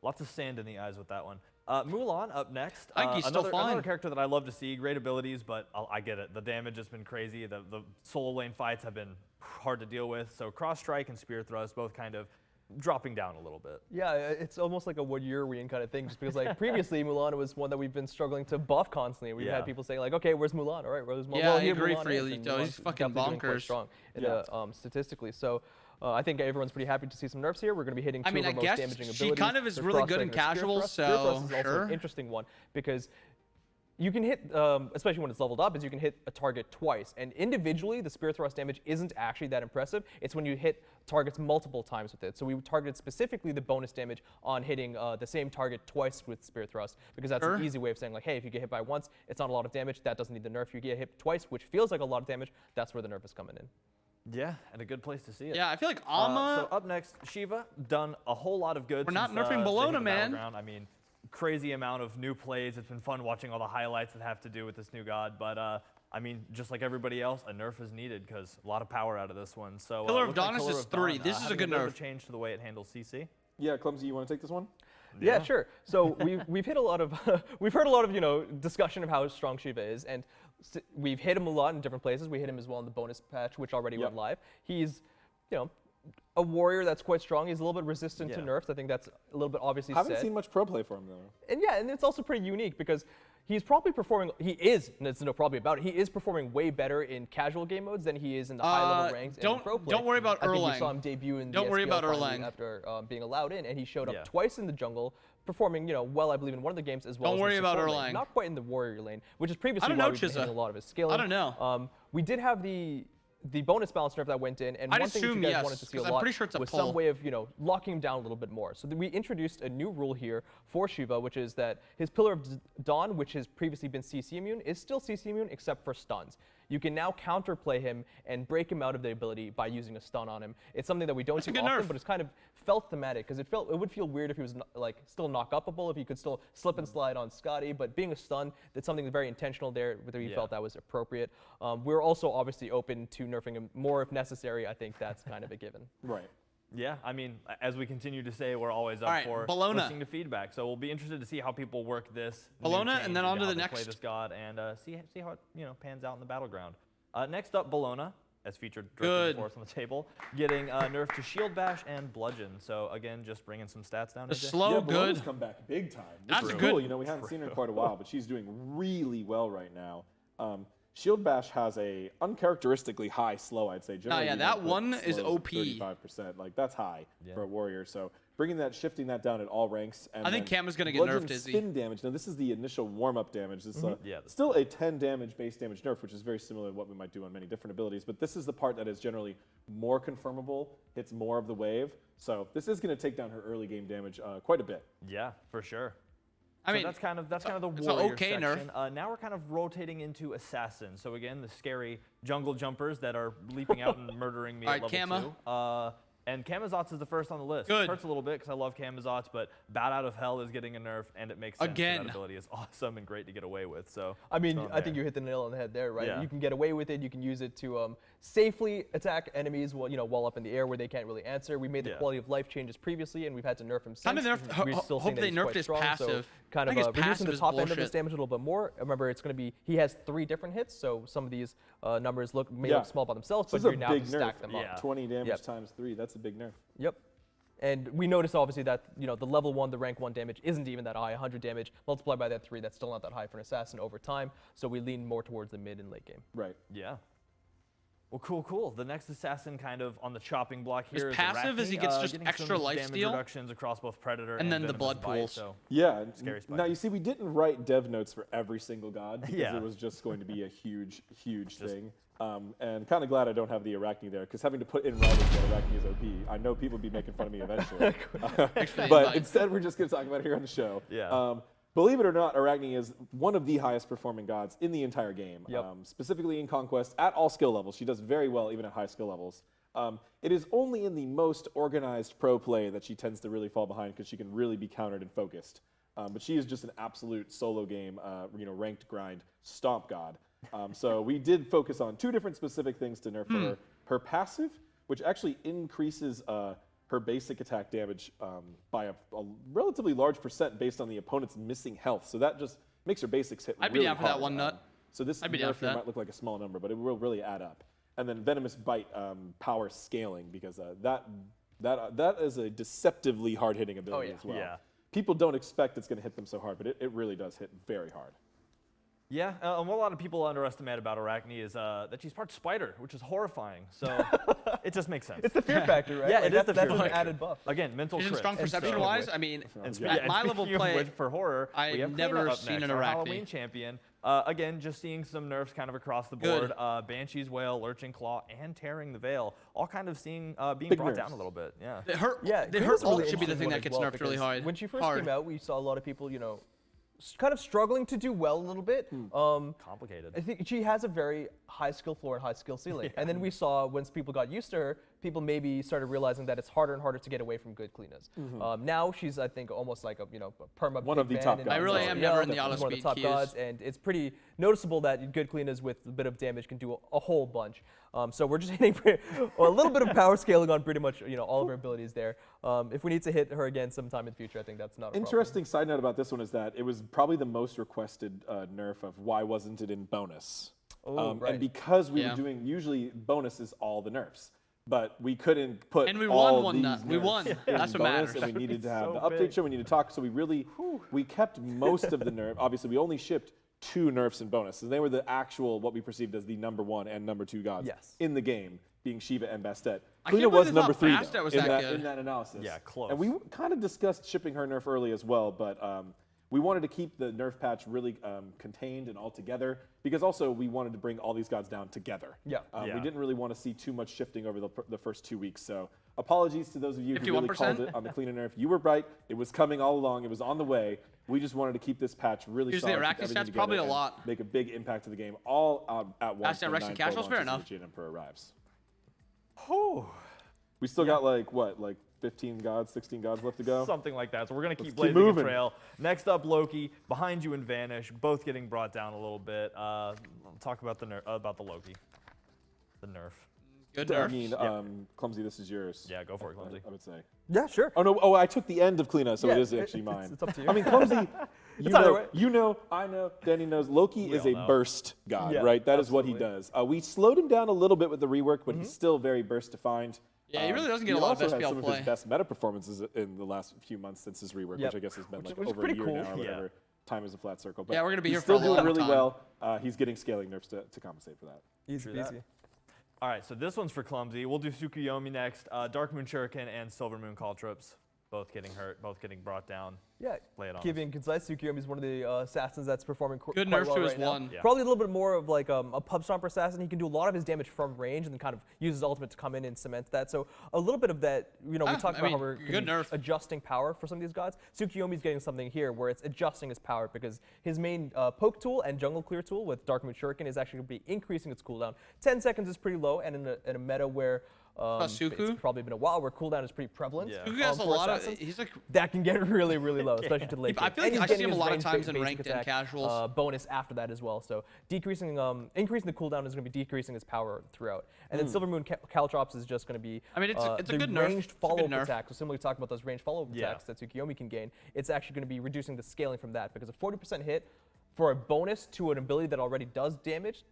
Lots of sand in the eyes with that one. Mulan up next. I think he's still fine. Another character that I love to see. Great abilities, but I get it. The damage has been crazy. The solo lane fights have been hard to deal with. So cross strike and spear thrust both kind of dropping down a little bit. Yeah, it's almost like a what you're win kind of thing, just because like previously Mulan was one that we've been struggling to buff constantly. We've had people saying like, okay, where's Mulan? All right, where's Mulan? Yeah, well, I agree Mulan for Elito. He's fucking definitely doing quite bonkers. strong in statistically. So I think everyone's pretty happy to see some nerfs here. We're going to be hitting two of our most damaging abilities. She kind of is There's really good cross in strike and casual, spear thrust. so Spear thrust is also an interesting one because you can hit, especially when it's leveled up, is you can hit a target twice. And individually, the spear thrust damage isn't actually that impressive. It's when you hit targets multiple times with it. So we targeted specifically the bonus damage on hitting the same target twice with spear thrust, because that's an easy way of saying like, hey, if you get hit by once, it's not a lot of damage. That doesn't need the nerf. You get hit twice, which feels like a lot of damage. That's where the nerf is coming in. Yeah, and a good place to see it. Yeah, I feel like Amma. So up next, Shiva, done a whole lot of good. We're not since, nerfing Bologna, they hit the man. battleground. I mean, crazy amount of new plays. It's been fun watching all the highlights that have to do with this new god. But I mean, just like everybody else, a nerf is needed because a lot of power out of this one. So Pillar of Dawn is 3. This is a good nerf. Change to the way it handles CC. Yeah, Clumsy, you want to take this one? Yeah, sure. So we've hit a lot of we've heard a lot of discussion of how strong Shiva is, and we've hit him a lot in different places. We hit him as well in the bonus patch, which already went live. He's a warrior that's quite strong. He's a little bit resistant to nerfs. I think that's a little bit obviously Haven't seen much pro play for him though. And it's also pretty unique because he's probably performing. He is, and there's no probably about it. He is performing way better in casual game modes than he is in the high level ranks in pro play. Don't worry about Erlang. I think we saw him debut in the SPL finally after being allowed in, and he showed up twice in the jungle, performing well, I believe in one of the games as well. Don't worry about Erlang. Lane. Not quite in the warrior lane, which is previously why we've been hitting a lot of his scaling. I don't know. We did have the bonus balance nerf that went in, and one thing that you guys wanted to see a lot was some way of locking him down a little bit more. So we introduced a new rule here for Shiva, which is that his Pillar of Dawn, which has previously been CC immune, is still CC immune except for stuns. You can now counterplay him and break him out of the ability by using a stun on him. It's something that we don't do often, but it's kind of felt thematic because it would feel weird if he was still knock upable, if he could still slip and slide on Scotty. But being a stun, that's something very intentional there. Whether we felt that was appropriate. We're also obviously open to nerfing him more if necessary. I think that's kind of a given. Right. Yeah, I mean, as we continue to say, we're always up for listening to feedback. So we'll be interested to see how people work this. Bologna, and then on to the next. Play this god and see how it pans out in the battleground. Next up, Bologna, as featured directly before us on the table, getting nerfed to Shield Bash and Bludgeon. So again, just bringing some stats down. Slow, Bologna's come back big time. That's cool. We haven't seen her in quite a while, but she's doing really well right now. Shield Bash has a uncharacteristically high slow, I'd say. Generally, yeah, we that don't put one is slows OP. 35%. Like, that's high for a warrior. So shifting that down at all ranks. And I think then Cam is going to get bludgeon nerfed, is he? spin damage. Now, this is the initial warm-up damage. This is Yeah, still a 10 damage base damage nerf, which is very similar to what we might do on many different abilities. But this is the part that is generally more confirmable, hits more of the wave. So this is going to take down her early game damage quite a bit. Yeah, for sure. I mean, that's kind of the it's warrior okay section. Now we're kind of rotating into assassin. So again, the scary jungle jumpers that are leaping out and murdering me at level Kama. 2. And Camazotz is the first on the list. Good. Hurts a little bit because I love Camazotz, but Bat Out of Hell is getting a nerf, and it makes sense. Again. That ability is awesome and great to get away with. So I mean, I think you hit the nail on the head there, right? Yeah. You can get away with it. You can use it to safely attack enemies while up in the air where they can't really answer. We made the quality of life changes previously, and we've had to nerf him since. Kind of nerfed. We're still Hope seeing that they he's nerfed quite his strong, passive. So kind I of think his reducing passive the is top end of his bullshit. damage a little bit more. Remember, it's going to be he has 3 different hits, so some of these numbers may look small by themselves, This but is you're a now big to stack nerf. them up. 20 damage times 3. That's a big nerf. Yep. And we noticed obviously that the level 1, the rank 1 damage isn't even that high. 100 damage multiplied by that 3, that's still not that high for an assassin over time. So we lean more towards the mid and late game. Right. Yeah. Well, cool. The next assassin kind of on the chopping block here His is passive is he Arachne, gets just getting extra some life damage steal. reductions across both Predator And then the Venomous blood Bite, pools. So Yeah. Scary Now, spider. you see, we didn't write dev notes for every single god because Yeah. it was just going to be a huge thing. And kind of glad I don't have the Arachne there because having to put in writing that Arachne is OP, I know people will be making fun of me eventually. But instead, we're just going to talk about it here on the show. Yeah. Believe it or not, Arachne is one of the highest performing gods in the entire game, Yep. specifically in Conquest at all skill levels. She does very well even at high skill levels. It is only in the most organized pro play that she tends to really fall behind because she can really be countered and focused. But she is just an absolute solo game, ranked grind stomp god. So we did focus on 2 different specific things to nerf her. Her passive, which actually increases her basic attack damage by a relatively large percent based on the opponent's missing health. So that just makes her basics hit I'd be really down for that hard. one nut. So this I'd be down nerf for here that. might look like a small number, but it will really add up. And then Venomous Bite power scaling because that is a deceptively hard-hitting ability as well. Yeah. People don't expect it's going to hit them so hard, but it really does hit very hard. Yeah, and what a lot of people underestimate about Arachne is that she's part spider, which is horrifying. So it just makes sense. It's the fear factor, right? Yeah, Like, it is the that's fear an factor. added buff. Again, mental Isn't crit. strong perception-wise? I mean, And at my level speaking of play, which, for horror, I've we have never Kleena up seen next, an our Arachne. Halloween champion. Again, just seeing some nerfs kind of across the board. Banshee's Wail, Lurching Claw, and Tearing the Veil, all kind of being Big brought nerfs. down a little bit. Yeah. her Kleena's a ult really should be the interesting thing one that as gets well, nerfed really because hard. When she first hard. came out, we saw a lot of people, kind of struggling to do well a little bit. Complicated. I think she has a very high skill floor and high skill ceiling. And then we saw once people got used to her, people maybe started realizing that it's harder and harder to get away from good Kleenas. Now she's, I think, almost like a perma One of the top gods. I really am never in the auto one of the speed top queues. gods, and it's pretty noticeable that good Kleenas with a bit of damage can do a whole bunch. So we're just hitting a little bit of power scaling on pretty much all of her abilities there. If we need to hit her again sometime in the future, I think that's not a problem. Interesting side note about this one is that it was probably the most requested nerf of why wasn't it in bonus. Right. And because we Yeah. were doing, usually bonus is all the nerfs. But we couldn't put And we all won one these nut. We nerfs won. in That's what bonus, matters. And we needed to have so the update big. show, we needed to talk, so we really, we kept most of the nerf. Obviously, we only shipped 2 nerfs in bonus, and they were the actual, what we perceived as the number 1 and number 2 gods Yes. in the game, being Shiva and Bastet. I can't Kleena believe was they number thought 3 Bastet though, was in that good. in that analysis. Yeah, close. And we kind of discussed shipping her nerf early as well, but we wanted to keep the nerf patch really contained and all together because also we wanted to bring all these gods down together. Yeah. We didn't really want to see too much shifting over the first 2 weeks. So apologies to those of you who really 51%? called it on the Kleena nerf. You were right. It was coming all along. It was on the way. We just wanted to keep this patch really Here's the solid. keep Arachne everything stats, probably together, a and lot. Make a big impact to the game all at once. That's Arachne casuals, fair enough. The Jade Emperor arrives. Whew. We still got like 15 gods, 16 gods left to go? Something like that. So we're going to Let's keep keep blazing a moving. trail. Next up, Loki. Behind you and Vanish. Both getting brought down a little bit. Talk about the Loki. The nerf. Good I nerf. mean, Clumsy, this is yours. Yeah, go for it, Clumsy. I would say. Yeah, sure. Oh, no. Oh, I took the end of Kleena, so Yeah, it is actually mine. it's up to you. I mean, Clumsy, It's either way. you know, I know, Danny knows. Loki is all a know. burst god, Yeah, right? That is what he absolutely. does. We slowed him down a little bit with the rework, but he's still very burst defined. Yeah, he really doesn't get a he lot of also SPL has some of play. his best meta performances in the last few months since his rework, Yep. which I guess has been Which like is over a pretty year cool. now or Yeah. whatever. time is a flat circle. But yeah, we're going to be he's here for a still long doing really time. well. He's getting scaling nerfs to compensate for that. Easy peasy. All right, so this one's for Clumsy. We'll do Tsukuyomi next. Dark Moon Shuriken and Silver Moon Caltrops, both getting hurt, both getting brought down. Yeah, Lay it on keeping concise, Tsukuyomi is one of the assassins that's performing Good quite nerf well to his right now. one. Yeah. Probably a little bit more of like a pub stomper assassin. He can do a lot of his damage from range and then kind of use his ultimate to come in and cement that. So a little bit of that, we talked about how we're good nerf. adjusting power for some of these gods. Tsukuyomi's getting something here where it's adjusting his power because his main poke tool and jungle clear tool with Dark Moon Shuriken is actually going to be increasing its cooldown. 10 seconds is pretty low, and in a meta where Suku? it's probably been a while where cooldown is pretty prevalent. Yeah. Suku has a for lot of. assassins. He's like. that can get really, really low, especially to the late game. I feel like And he's I see getting him a his lot of range times in basic ranked and attack, casuals. bonus after that as well. So increasing the cooldown is going to be decreasing his power throughout. And then Silver Moon Caltrops is just going to be I mean, it's a the good nerf. ranged It's a good follow-up nerf. attack. So similarly talking about those ranged follow-up attacks that Tsukuyomi can gain, it's actually going to be reducing the scaling from that because a 40% hit for a bonus to an ability that already does damage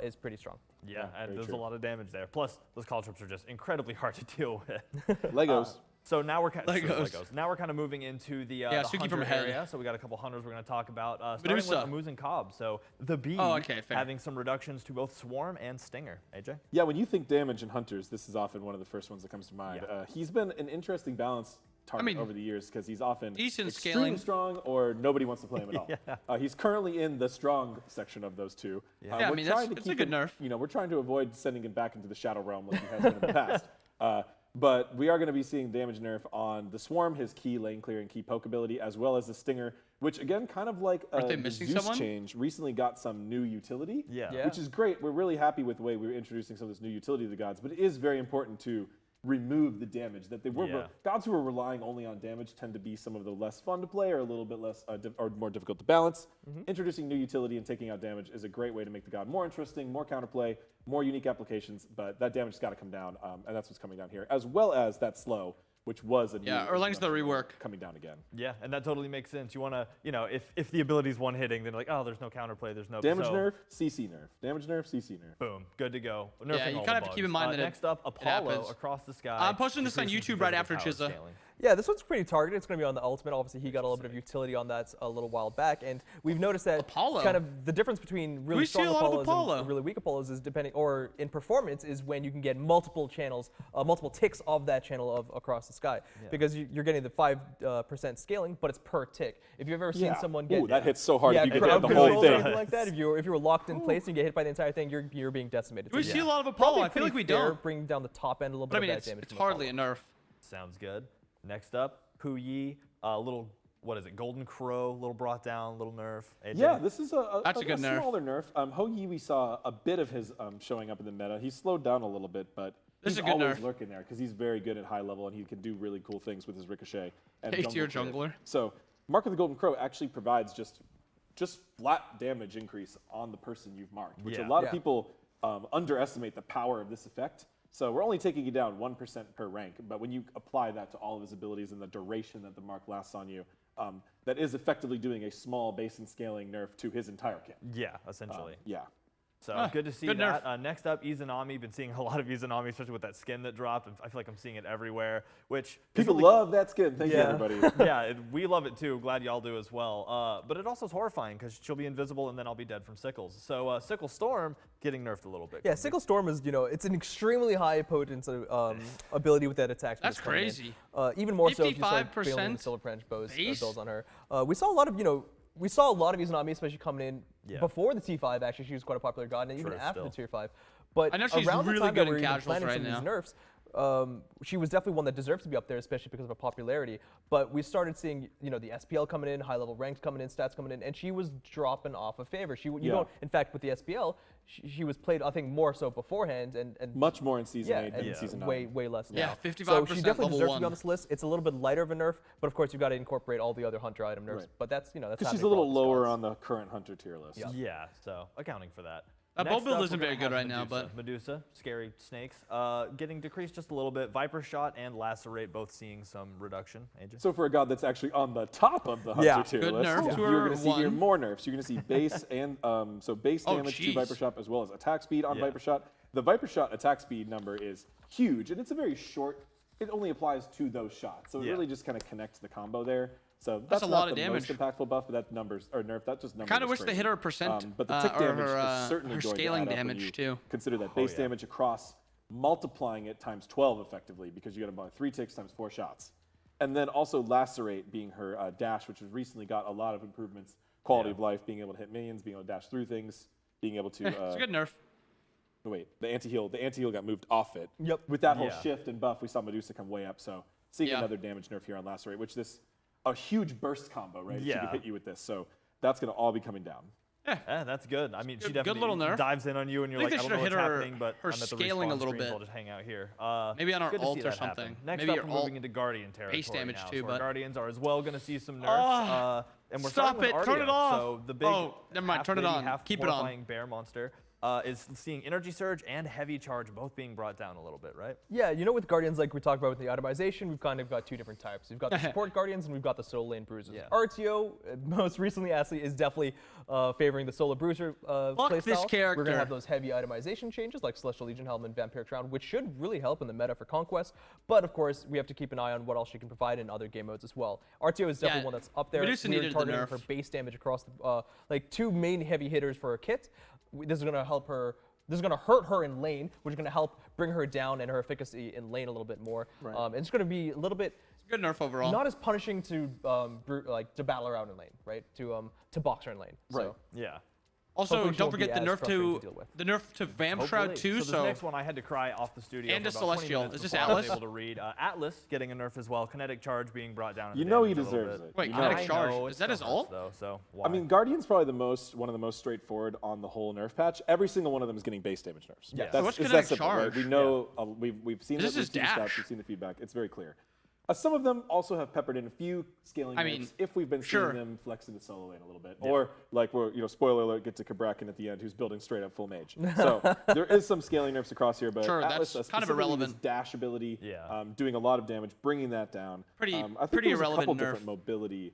is pretty strong. Yeah, and very there's true. a lot of damage there. Plus, those Caltrops are just incredibly hard to deal with. Legos. So now we're kind of Legos. Now we're kind of moving into the Suki hunter from ahead. area. So we got a couple hunters we're going to talk about. Starting Medusa. with Amuz Cobb. So the bee okay, fair. having some reductions to both Swarm and Stinger. AJ? Yeah, when you think damage in hunters, this is often one of the first ones that comes to mind. Yeah. He's been an interesting balance target over the years because he's often decent extremely scaling. strong or nobody wants to play him at all. He's currently in the strong section of those two. Yeah, I we're mean, trying to it's a keep good him- nerf. We're trying to avoid sending him back into the shadow realm like he has been in the past. But we are going to be seeing damage nerf on the Swarm, his key lane clear and key poke ability, as well as the Stinger, which again, kind of like Aren't they the missing Zeus someone? change, recently got some new utility. Yeah. Which is great. We're really happy with the way we're introducing some of this new utility to the gods, but it is very important to remove the damage that they were. Yeah. Gods who are relying only on damage tend to be some of the less fun to play or a little bit less or more difficult to balance. Introducing new utility and taking out damage is a great way to make the god more interesting, more counterplay, more unique applications, but that damage has got to come down, and that's what's coming down here, as well as that slow, which was a new Erlang's the rework. coming down again. Yeah, and that totally makes sense. You want to, if the ability's one hitting, then like, oh, there's no counterplay, there's no Damage so, nerf, CC nerf. Damage nerf, CC nerf. Boom, good to go. Yeah, Nerfing you all kinda the have to keep in bugs. mind that next up, Apollo happens. across the sky. I'm posting this on decreasing YouTube right physical after power Chizza. scaling. Yeah, this one's pretty targeted. It's going to be on the ultimate. Obviously, he got a little bit of utility on that a little while back, and we've noticed that Apollo. kind of the difference between really We see strong a lot of Apollos Apollo. and really weak Apollos is depending, or in performance, is when you can get multiple channels, multiple ticks of that channel of across the sky, because you're getting the 5% scaling, but it's per tick. If you've ever seen someone get that hits so hard if you get crowd the control whole or thing. anything like that, if you were locked in place and you get hit by the entire thing, you're being decimated. We So see a lot of probably Apollo. I feel like we pretty fair, don't. bringing down the top end a little bit But I mean, of that damage. it's from hardly Apollo. a nerf. Sounds good. Next up, Hu Yi, little, what is it, Golden Crow, little brought down, little nerf. AJ? Yeah, this is That's a good nerf. smaller nerf. Ho Yi, we saw a bit of his showing up in the meta. He's slowed down a little bit, but This is he's a good always nerf. lurking there because he's very good at high level and he can do really cool things with his ricochet. And A tier jungle crit. jungler. So Mark of the Golden Crow actually provides just flat damage increase on the person you've marked, which a lot of people underestimate the power of this effect. So we're only taking you down 1% per rank, but when you apply that to all of his abilities and the duration that the mark lasts on you, that is effectively doing a small base and scaling nerf to his entire kit. Yeah, essentially. Yeah. So good to see good that. nerf. Next up, Izanami. Been seeing a lot of Izanami, especially with that skin that dropped. And I feel like I'm seeing it everywhere, which is People really- love that skin. Thank you, everybody. yeah, we love it too. Glad y'all do as well. But it also is horrifying because she'll be invisible and then I'll be dead from sickles. So Sickle Storm getting nerfed a little bit. Yeah, Sickle Storm is, it's an extremely high potent ability with that attack. speed That's coming in. crazy. Even more so if you start 55% failing the Silver Branch base? bills on her. We saw a lot of, Izanami, especially coming in before the T5. Actually, she was quite a popular god, and even True, after still. the Tier 5. But I know she's around the really time good that in we're even casuals planning right some of now. these nerfs, she was definitely one that deserves to be up there, especially because of her popularity. But we started seeing, the SPL coming in, high-level ranks coming in, stats coming in, and she was dropping off of favor. You don't, in fact, with the SPL, she was played, I think, more so beforehand, and Much more in Season 8 than and in Season 9. way less now. Yeah, 55% So she definitely level deserves to one. be on this list. It's a little bit lighter of a nerf, but of course you've got to incorporate all the other hunter item nerfs. Right. But that's that's Because she's happening a for little all these lower gods. on the current Hunter tier list. Yeah, so accounting for that. That Next bow build up, isn't we're very gonna good have right now, Medusa. but- Medusa, scary snakes, getting decreased just a little bit. Viper Shot and Lacerate both seeing some reduction. AJ? So for a god that's actually on the top of the Hunter Yeah. tier Good list, nerf to you're her going to see here one. more nerfs. You're going to see base and base Oh, damage to jeez. Viper Shot as well as attack speed on Yeah. Viper Shot. The Viper Shot attack speed number is huge, and it's a very short. It only applies to those shots, so it Yeah. really just kind of connects the combo there. So that's a not lot of the damage. most impactful buff, but that numbers or nerf. That just numbers. Kind of is wish they crazy. hit her percent but the tick or damage her, is certainly her going scaling to add up when damage you too. Consider that base damage across, multiplying it times 12 effectively, because you got about 3 ticks times 4 shots. And then also lacerate being her dash, which has recently got a lot of improvements. Quality of life, being able to hit minions, being able to dash through things, being able to. It's a good nerf. No, wait, the anti-heal got moved off it. Yep. With that whole shift and buff, we saw Medusa come way up. So seeing Yeah. another damage nerf here on lacerate, which a huge burst combo, right? She Yeah. could hit you with this. So that's going to all be coming down. Yeah, that's good. I mean, she Good definitely little nerf. dives in on you, and you're I like, think I they don't know what's should've hit happening, but her I'm at the scaling a respawn little screen, so bit. I'll just hang out here. Maybe on our good to see ult or that happen. something. Next Maybe up, your we're moving ult into Guardian territory damage now. too, So our but- Guardians are as well going to see some nerfs. And we're Stop starting with it, turn it Ardia. off. So the big Never mind, half turn it lady, on. half Keep it on. horrifying bear monster is seeing energy surge and heavy charge both being brought down a little bit, right? Yeah, you know, with Guardians, like we talked about with the itemization, we've kind of got 2 different types. We've got the support Guardians and we've got the solo lane bruisers. Yeah. RTO, most recently, Ashley, is definitely favoring the solo bruiser playstyle. this We're character. going to have those heavy itemization changes like Celestial Legion Helm and Vampiric Crown, which should really help in the meta for Conquest. But of course, we have to keep an eye on what else she can provide in other game modes as well. RTO is definitely Yeah, one that's up there. Medusa We're needed the targeting nerf. her base damage across the, like 2 main heavy hitters for her kit. This is going to help her. This is going to hurt her in lane, which is going to help bring her down and her efficacy in lane a little bit more. Right. And it's going to be a little bit It's a good nerf overall. not as punishing to to battle around in lane, right? To box her in lane. Right. So, Yeah. Also, hopefully she don't won't be forget the as nerf frustrating to deal with. Vamp Shroud Hopefully. too. So this next one I had to cry off the studio And for a about 20 Celestial. minutes Is this before I was Atlas? able to read. Atlas getting a nerf as well. Kinetic charge being brought down. in You the know he damage a little deserves bit. it. Wait, You kinetic know. I charge. know, Is it that his still hurts, ult? though, so why? I mean, Guardian's probably one of the most straightforward on the whole nerf patch. Every single one of them is getting base damage nerfs. Yeah. That's, So what's it's kinetic that simple, right? charge? We know, we've seen This it, is we've seen the stats, dash. we've seen the feedback. It's very clear. Some of them also have peppered in a few scaling I nerfs mean, if we've been sure. seeing them flex into solo lane a little bit. Or, like, spoiler alert, get to Cabrakan at the end, who's building straight up full mage. So there is some scaling nerfs across here, but Sure, Atlas, that's kind of specifically irrelevant. his dash ability, Yeah. doing a lot of damage, bringing that down. Pretty- I think pretty there was a irrelevant couple nerf. different mobility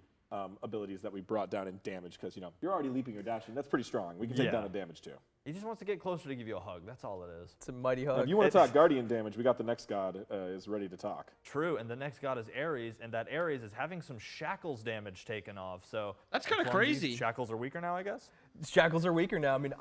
abilities that we brought down in damage, because you're already leaping or dashing. That's pretty strong. We can take Yeah. down a damage too. He just wants to get closer to give you a hug. That's all it is. it's a mighty Now, hug. if you want to talk Guardian damage, we got the next god is ready to talk. True, and the next god is Ares, and that Ares is having some shackles damage taken off. So That's kinda Clumsy crazy. Shackles are weaker now, I guess. Shackles are weaker now. I mean,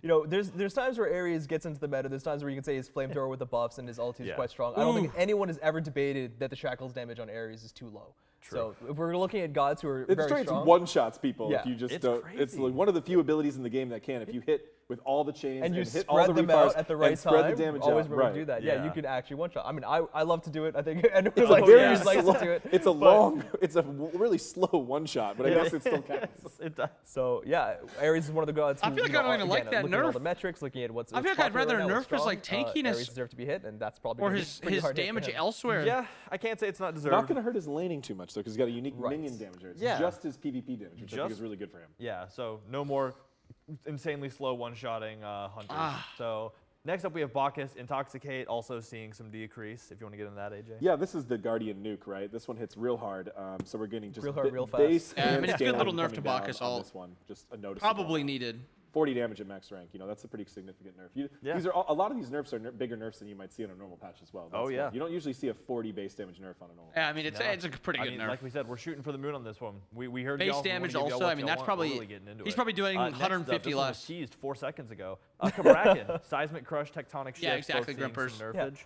there's times where Ares gets into the meta. There's times where you can say his flamethrower with the buffs and his ulti is Yeah. quite strong. I don't think anyone has ever debated that the shackles damage on Ares is too low. So if we're looking at gods who are It very straight strong, one-shots people Yeah. if you just It's don't. It's crazy. like one of the few abilities in the game that can. If you hit with all the chains and you hit all the spread them refires out at the right and spread time, the damage always out, remember right. to do that. Yeah, you Yeah. can actually one-shot. I mean, I love to do it. I think anyone who It's likes a very Ares likes to do it. It's a long. It's a really slow one-shot, but I guess it still counts. It does. So yeah, Ares is one of the gods. I who, feel like you know, I don't even again, like that looking at all nerf. the metrics, looking at what's. I feel what's like I'd popular rather right now, what's nerf is, like, strong, tankiness. Ares deserve to be hit, and that's probably Or gonna be his pretty hard hit for damage him. elsewhere. Yeah, I can't say it's not deserved. Not going to hurt his laning too much though, because he's got a unique Right. minion damage. It's Yeah. just his PvP damage, which I think Just- is really good for him. Yeah, so no more insanely slow one-shotting hunters. Ah. So next up we have Bacchus, Intoxicate, also seeing some decrease. If you want to get into that, AJ. Yeah, this is the Guardian nuke, right? This one hits real hard, so we're getting just Real hard, real fast. base Yeah, I and mean, it's a good scaling little nerf coming to down Bacchus on all. this one. Just a noticeable Probably amount. needed. 40 damage at max rank. That's a pretty significant nerf. Yeah. These are a lot of these nerfs are bigger nerfs than you might see on a normal patch as well. Oh, yeah. You don't usually see a 40 base damage nerf on a normal. Yeah, I mean, it's a pretty I good mean, nerf. like we said, we're shooting for the moon on this one. We heard Base y'all, we wanna damage give y'all also, what I mean, y'all that's want. probably- We're really getting into he's it. probably doing Next up, 150 this one was less. teased 4 seconds ago. Cabrakan, Seismic Crush, Tectonic Shift. Yeah, exactly, both seeing Grimpers. some Yeah. nerfage.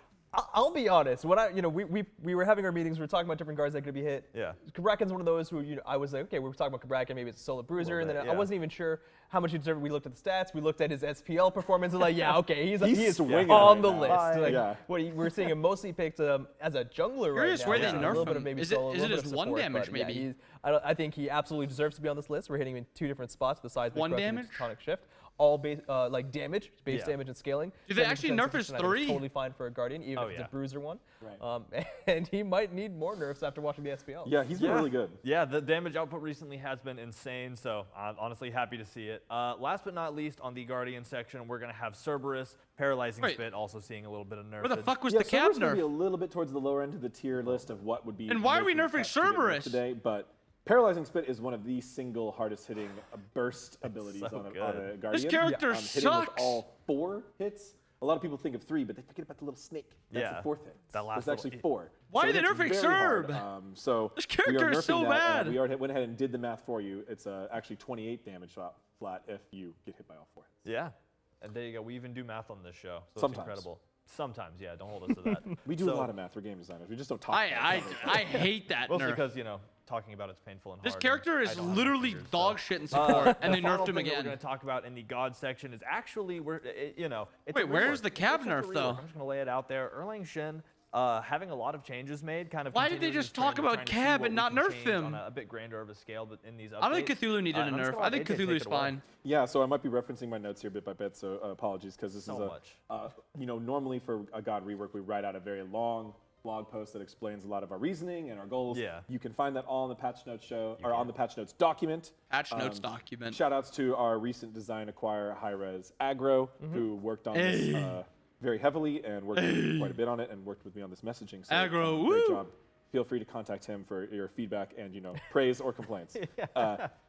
I'll be honest. When we were having our meetings, we were talking about different guards that could be hit. Yeah. Cabrakan's one of those who I was like, okay, we were talking about Cabrakan, maybe it's a solo bruiser, and then bit, I yeah. wasn't even sure how much he deserved. We looked at the stats, we looked at his SPL performance, and like, yeah, okay, he is swinging on the right list. now. Like, Yeah. we're seeing him mostly picked as a jungler right Curious now. where they a nerf little bit him. of maybe Is it- solo, a is it little bit his of one support, damage, but yeah, maybe? I think he absolutely deserves to be on this list. We're hitting him in 2 different spots besides One the damage? Tectonic Shift. All base base Yeah. damage and scaling. Do they 70%, actually nerf his 60% I think is 3? Totally fine for a Guardian, even Oh, if it's yeah. a bruiser one. Right. And he might need more nerfs after watching the SPL. Yeah, he's been really good. Yeah, the damage output recently has been insane, so I'm honestly happy to see it. Last but not least, on the Guardian section, we're going to have Cerberus, Paralyzing Wait. Spit, also seeing a little bit of nerf. Where the fuck was Yeah, the cab Cerberus gonna be a nerf? little bit towards the lower end of the tier list of what would be. And why are we making nerfing cuts to get nerfed Cerberus? today? But Paralyzing Spit is one of the single hardest hitting burst abilities so on a good. Guardian. This character hitting with sucks. all 4 hits a lot of people think of 3, but they forget about the little snake. That's the 4th hit. That last It's actually little- 4. Why So are they it hits nerfing very hard. Serb? So This we character are is so nerfing that, and bad. we already went ahead and did the math for you. It's actually 28 damage flat if you get hit by all 4 hits. Yeah. And there you go. We even do math on this show. So Sometimes. It's incredible. Sometimes, yeah. Don't hold us to that. We do a lot of math. We're game designers. We just don't talk I about it. hate that Mostly nerf. because, talking about it's painful and This hard. character and is I don't have literally fingers, dog so. shit in support, and The they final nerfed him thing that we're again. going to talk about in the God section is actually, it's Wait, a where's rework. the cab It's just a nerf, rework. though? I'm just going to lay it out there. Erlang Shen, having a lot of changes made, kind of. Why did they continuing just this trend talk of about trying to see Cab what and we not can nerf change him? On a bit grander of a scale, but in these updates. I don't think Cthulhu needed a and I'm just nerf. gonna I let think AJ take Cthulhu's it away. fine. Yeah, so I might be referencing my notes here bit by bit, so apologies, because this So is much. normally for a God rework, we write out a very long blog post that explains a lot of our reasoning and our goals. Yeah. You can find that all on the patch notes on the patch notes document. Patch notes document. Shout outs to our recent design acquirer, Hi-Res Aggro, who worked on this very heavily and worked with me quite a bit on it and worked with me on this messaging. So, Aggro, great woo! job. Feel free to contact him for your feedback and praise or complaints.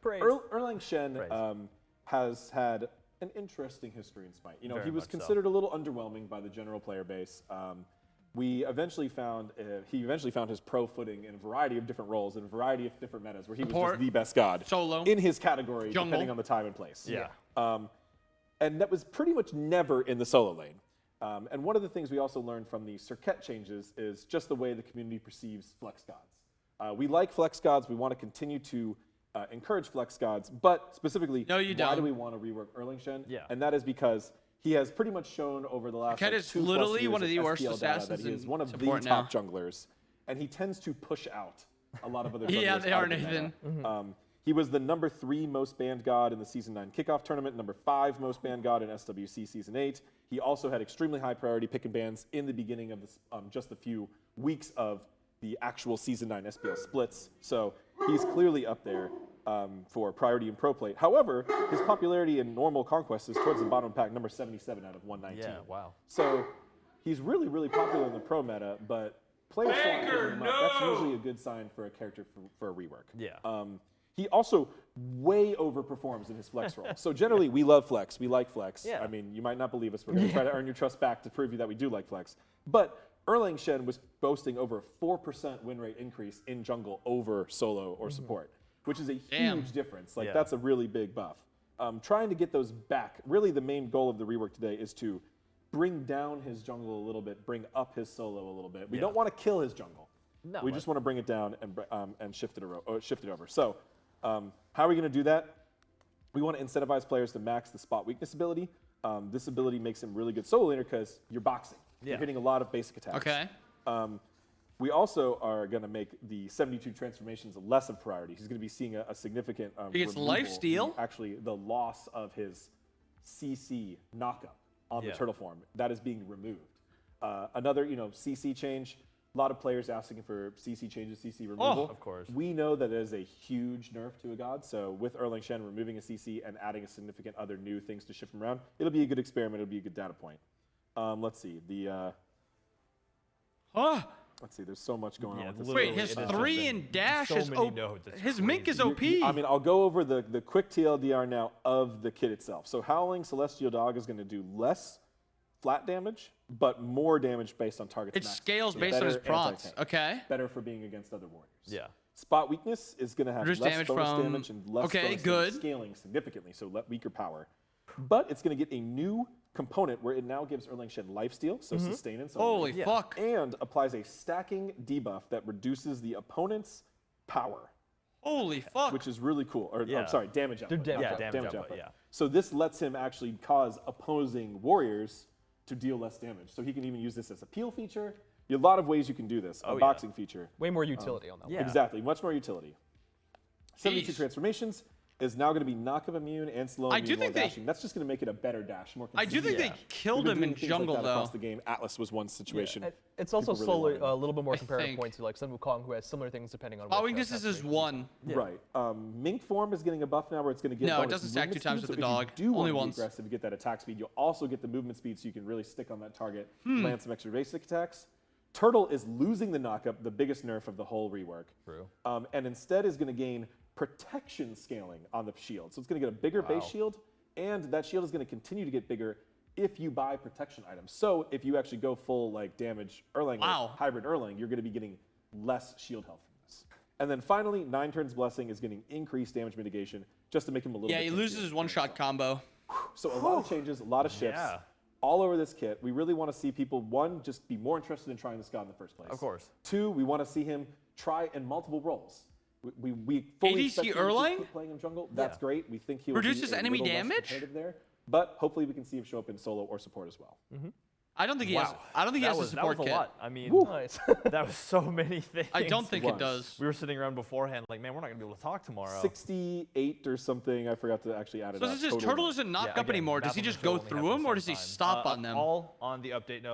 Praise. Erlang Shen Praise. has had an interesting history in Smite. He Very was much so. considered a little underwhelming by the general player base. He eventually found his pro footing in a variety of different roles in a variety of different metas, where he was Support, just the best god solo, in his category, jungle. depending on the time and place. Yeah. And that was pretty much never in the solo lane. And one of the things we also learned from the circuit changes is just the way the community perceives flex gods. We like flex gods. We want to continue to encourage flex gods, but specifically, No, you why do don't. we want to rework Erlang Shen? Yeah. And that is because he has pretty much shown over the last Cat like, is 2+ literally years one of the worst SPL data assassins that he is in one of the support top junglers, and he tends to push out a lot of other junglers. Yeah, they out are, of the meta. Nathan. He was the number 3 most banned god in the Season 9 kickoff tournament, number 5 most banned god in SWC Season 8. He also had extremely high priority pick and bans in the beginning of this, just a few weeks of the actual Season 9 SPL splits. So he's clearly up there for priority in pro plate. However, his popularity in normal conquest is towards the bottom of the pack, number 77 out of 119. Yeah, wow. So he's really, really popular in the pro meta, but players don't give him up. That's usually a good sign for a character for a rework. Yeah. He also way overperforms in his flex role. So generally, we love flex. We like flex. Yeah. I mean, you might not believe us. We're going to try to earn your trust back to prove you that we do like flex. But Erlang Shen was boasting over a 4% win rate increase in jungle over solo or support, which is a Damn. huge difference. Like, Yeah. that's a really big buff. Trying to get those back, really the main goal of the rework today is to bring down his jungle a little bit, bring up his solo a little bit. We don't want to kill his jungle. No, We just want to bring it down and shift it over. So how are we going to do that? We want to incentivize players to max the spot weakness ability. This ability makes him really good solo laner because you're boxing. You're Yeah. hitting a lot of basic attacks. Okay. We also are going to make the 72 transformations less of priority. He's going to be seeing a significant He gets removal, lifesteal? Actually, the loss of his CC knockup on Yeah. the turtle form. That is being removed. Another, CC change. A lot of players asking for CC changes, CC removal. of course. We know that it is a huge nerf to a god. So with Erlang Shen removing a CC and adding a significant other new things to shift him around, it'll be a good experiment. It'll be a good data point. Let's see. Let's see. There's so much going on with this. literally, Wait, his it has 3 been and dash so is many OP. nodes, it's His mink is crazy. OP. I mean, I'll go over the quick TLDR now of the kit itself. So Howling Celestial Dog is going to do less flat damage, but more damage based on targets. It max. scales So based on his better procs. anti-tank. Okay. Better for being against other warriors. Yeah. Spot weakness is going to have Reduce less damage bonus from- damage and less okay, bonus good. damage scaling significantly, so weaker power. But it's going to get a new component where it now gives Erlang Shen lifesteal, so sustain and so Holy Yeah. fuck. and applies a stacking debuff that reduces the opponent's power, Holy fuck. which is really cool. Or Yeah. I'm sorry, damage output. damage not output. Damage output, yeah. So this lets him actually cause opposing warriors to deal less damage. So he can even use this as a peel feature. There are a lot of ways you can do this. A yeah. boxing feature. Way more utility on that Yeah. one. Exactly, much more utility. 72 Jeez. transformations is now going to be knock-up immune and slow I immune do while think they- dashing. That's just going to make it a better dash, more I do consistent. think they killed We've been him in doing things jungle, like that across though. the game. Atlas was one situation. And it's also People really slowly wanted. a little bit more I comparative think. points to like Sun Wukong, who has similar things depending on. Spot what weaknesses is transformation. 1. Right. Mink form is getting a buff now where it's going to get No, it bonus doesn't stack movement 2 times speed. with So the if you dog. do Only want to be once. aggressive, you get that attack speed. You'll also get the movement speed so you can really stick on that target, Hmm. land some extra basic attacks. Turtle is losing the knockup, the biggest nerf of the whole rework. True. And instead is going to gain protection scaling on the shield. So it's going to get a bigger base Wow. shield, and that shield is going to continue to get bigger if you buy protection items. So if you actually go full like damage Erlang, Wow. like hybrid Erlang, you're going to be getting less shield health from this. And then finally, 9 turns Blessing is getting increased damage mitigation just to make him a little bit Yeah, he tankier. loses his one-shot combo. So a lot of changes, a lot of shifts. Yeah. All over this kit. We really want to see people, one, just be more interested in trying this god in the first place. Of course. 2, we want to see him try in multiple roles. We fully ADC expect him to Erlang? keep playing in jungle. That's great. We think he will Reduces be a enemy little less damage? competitive there. But hopefully we can see him show up in solo or support as well. I don't think he has. I don't think he has a support that was kit. a lot. I mean, Nice. that was so many things. I don't think it was. does. We were sitting around beforehand like, man, we're not going to be able to talk tomorrow. 68 or something. I forgot to actually add it So up. this is Totally. Turtle doesn't knock Yeah, up again, anymore. Does math he on the just show go only through happens them, or does he sometimes. stop on them? All on the update notes.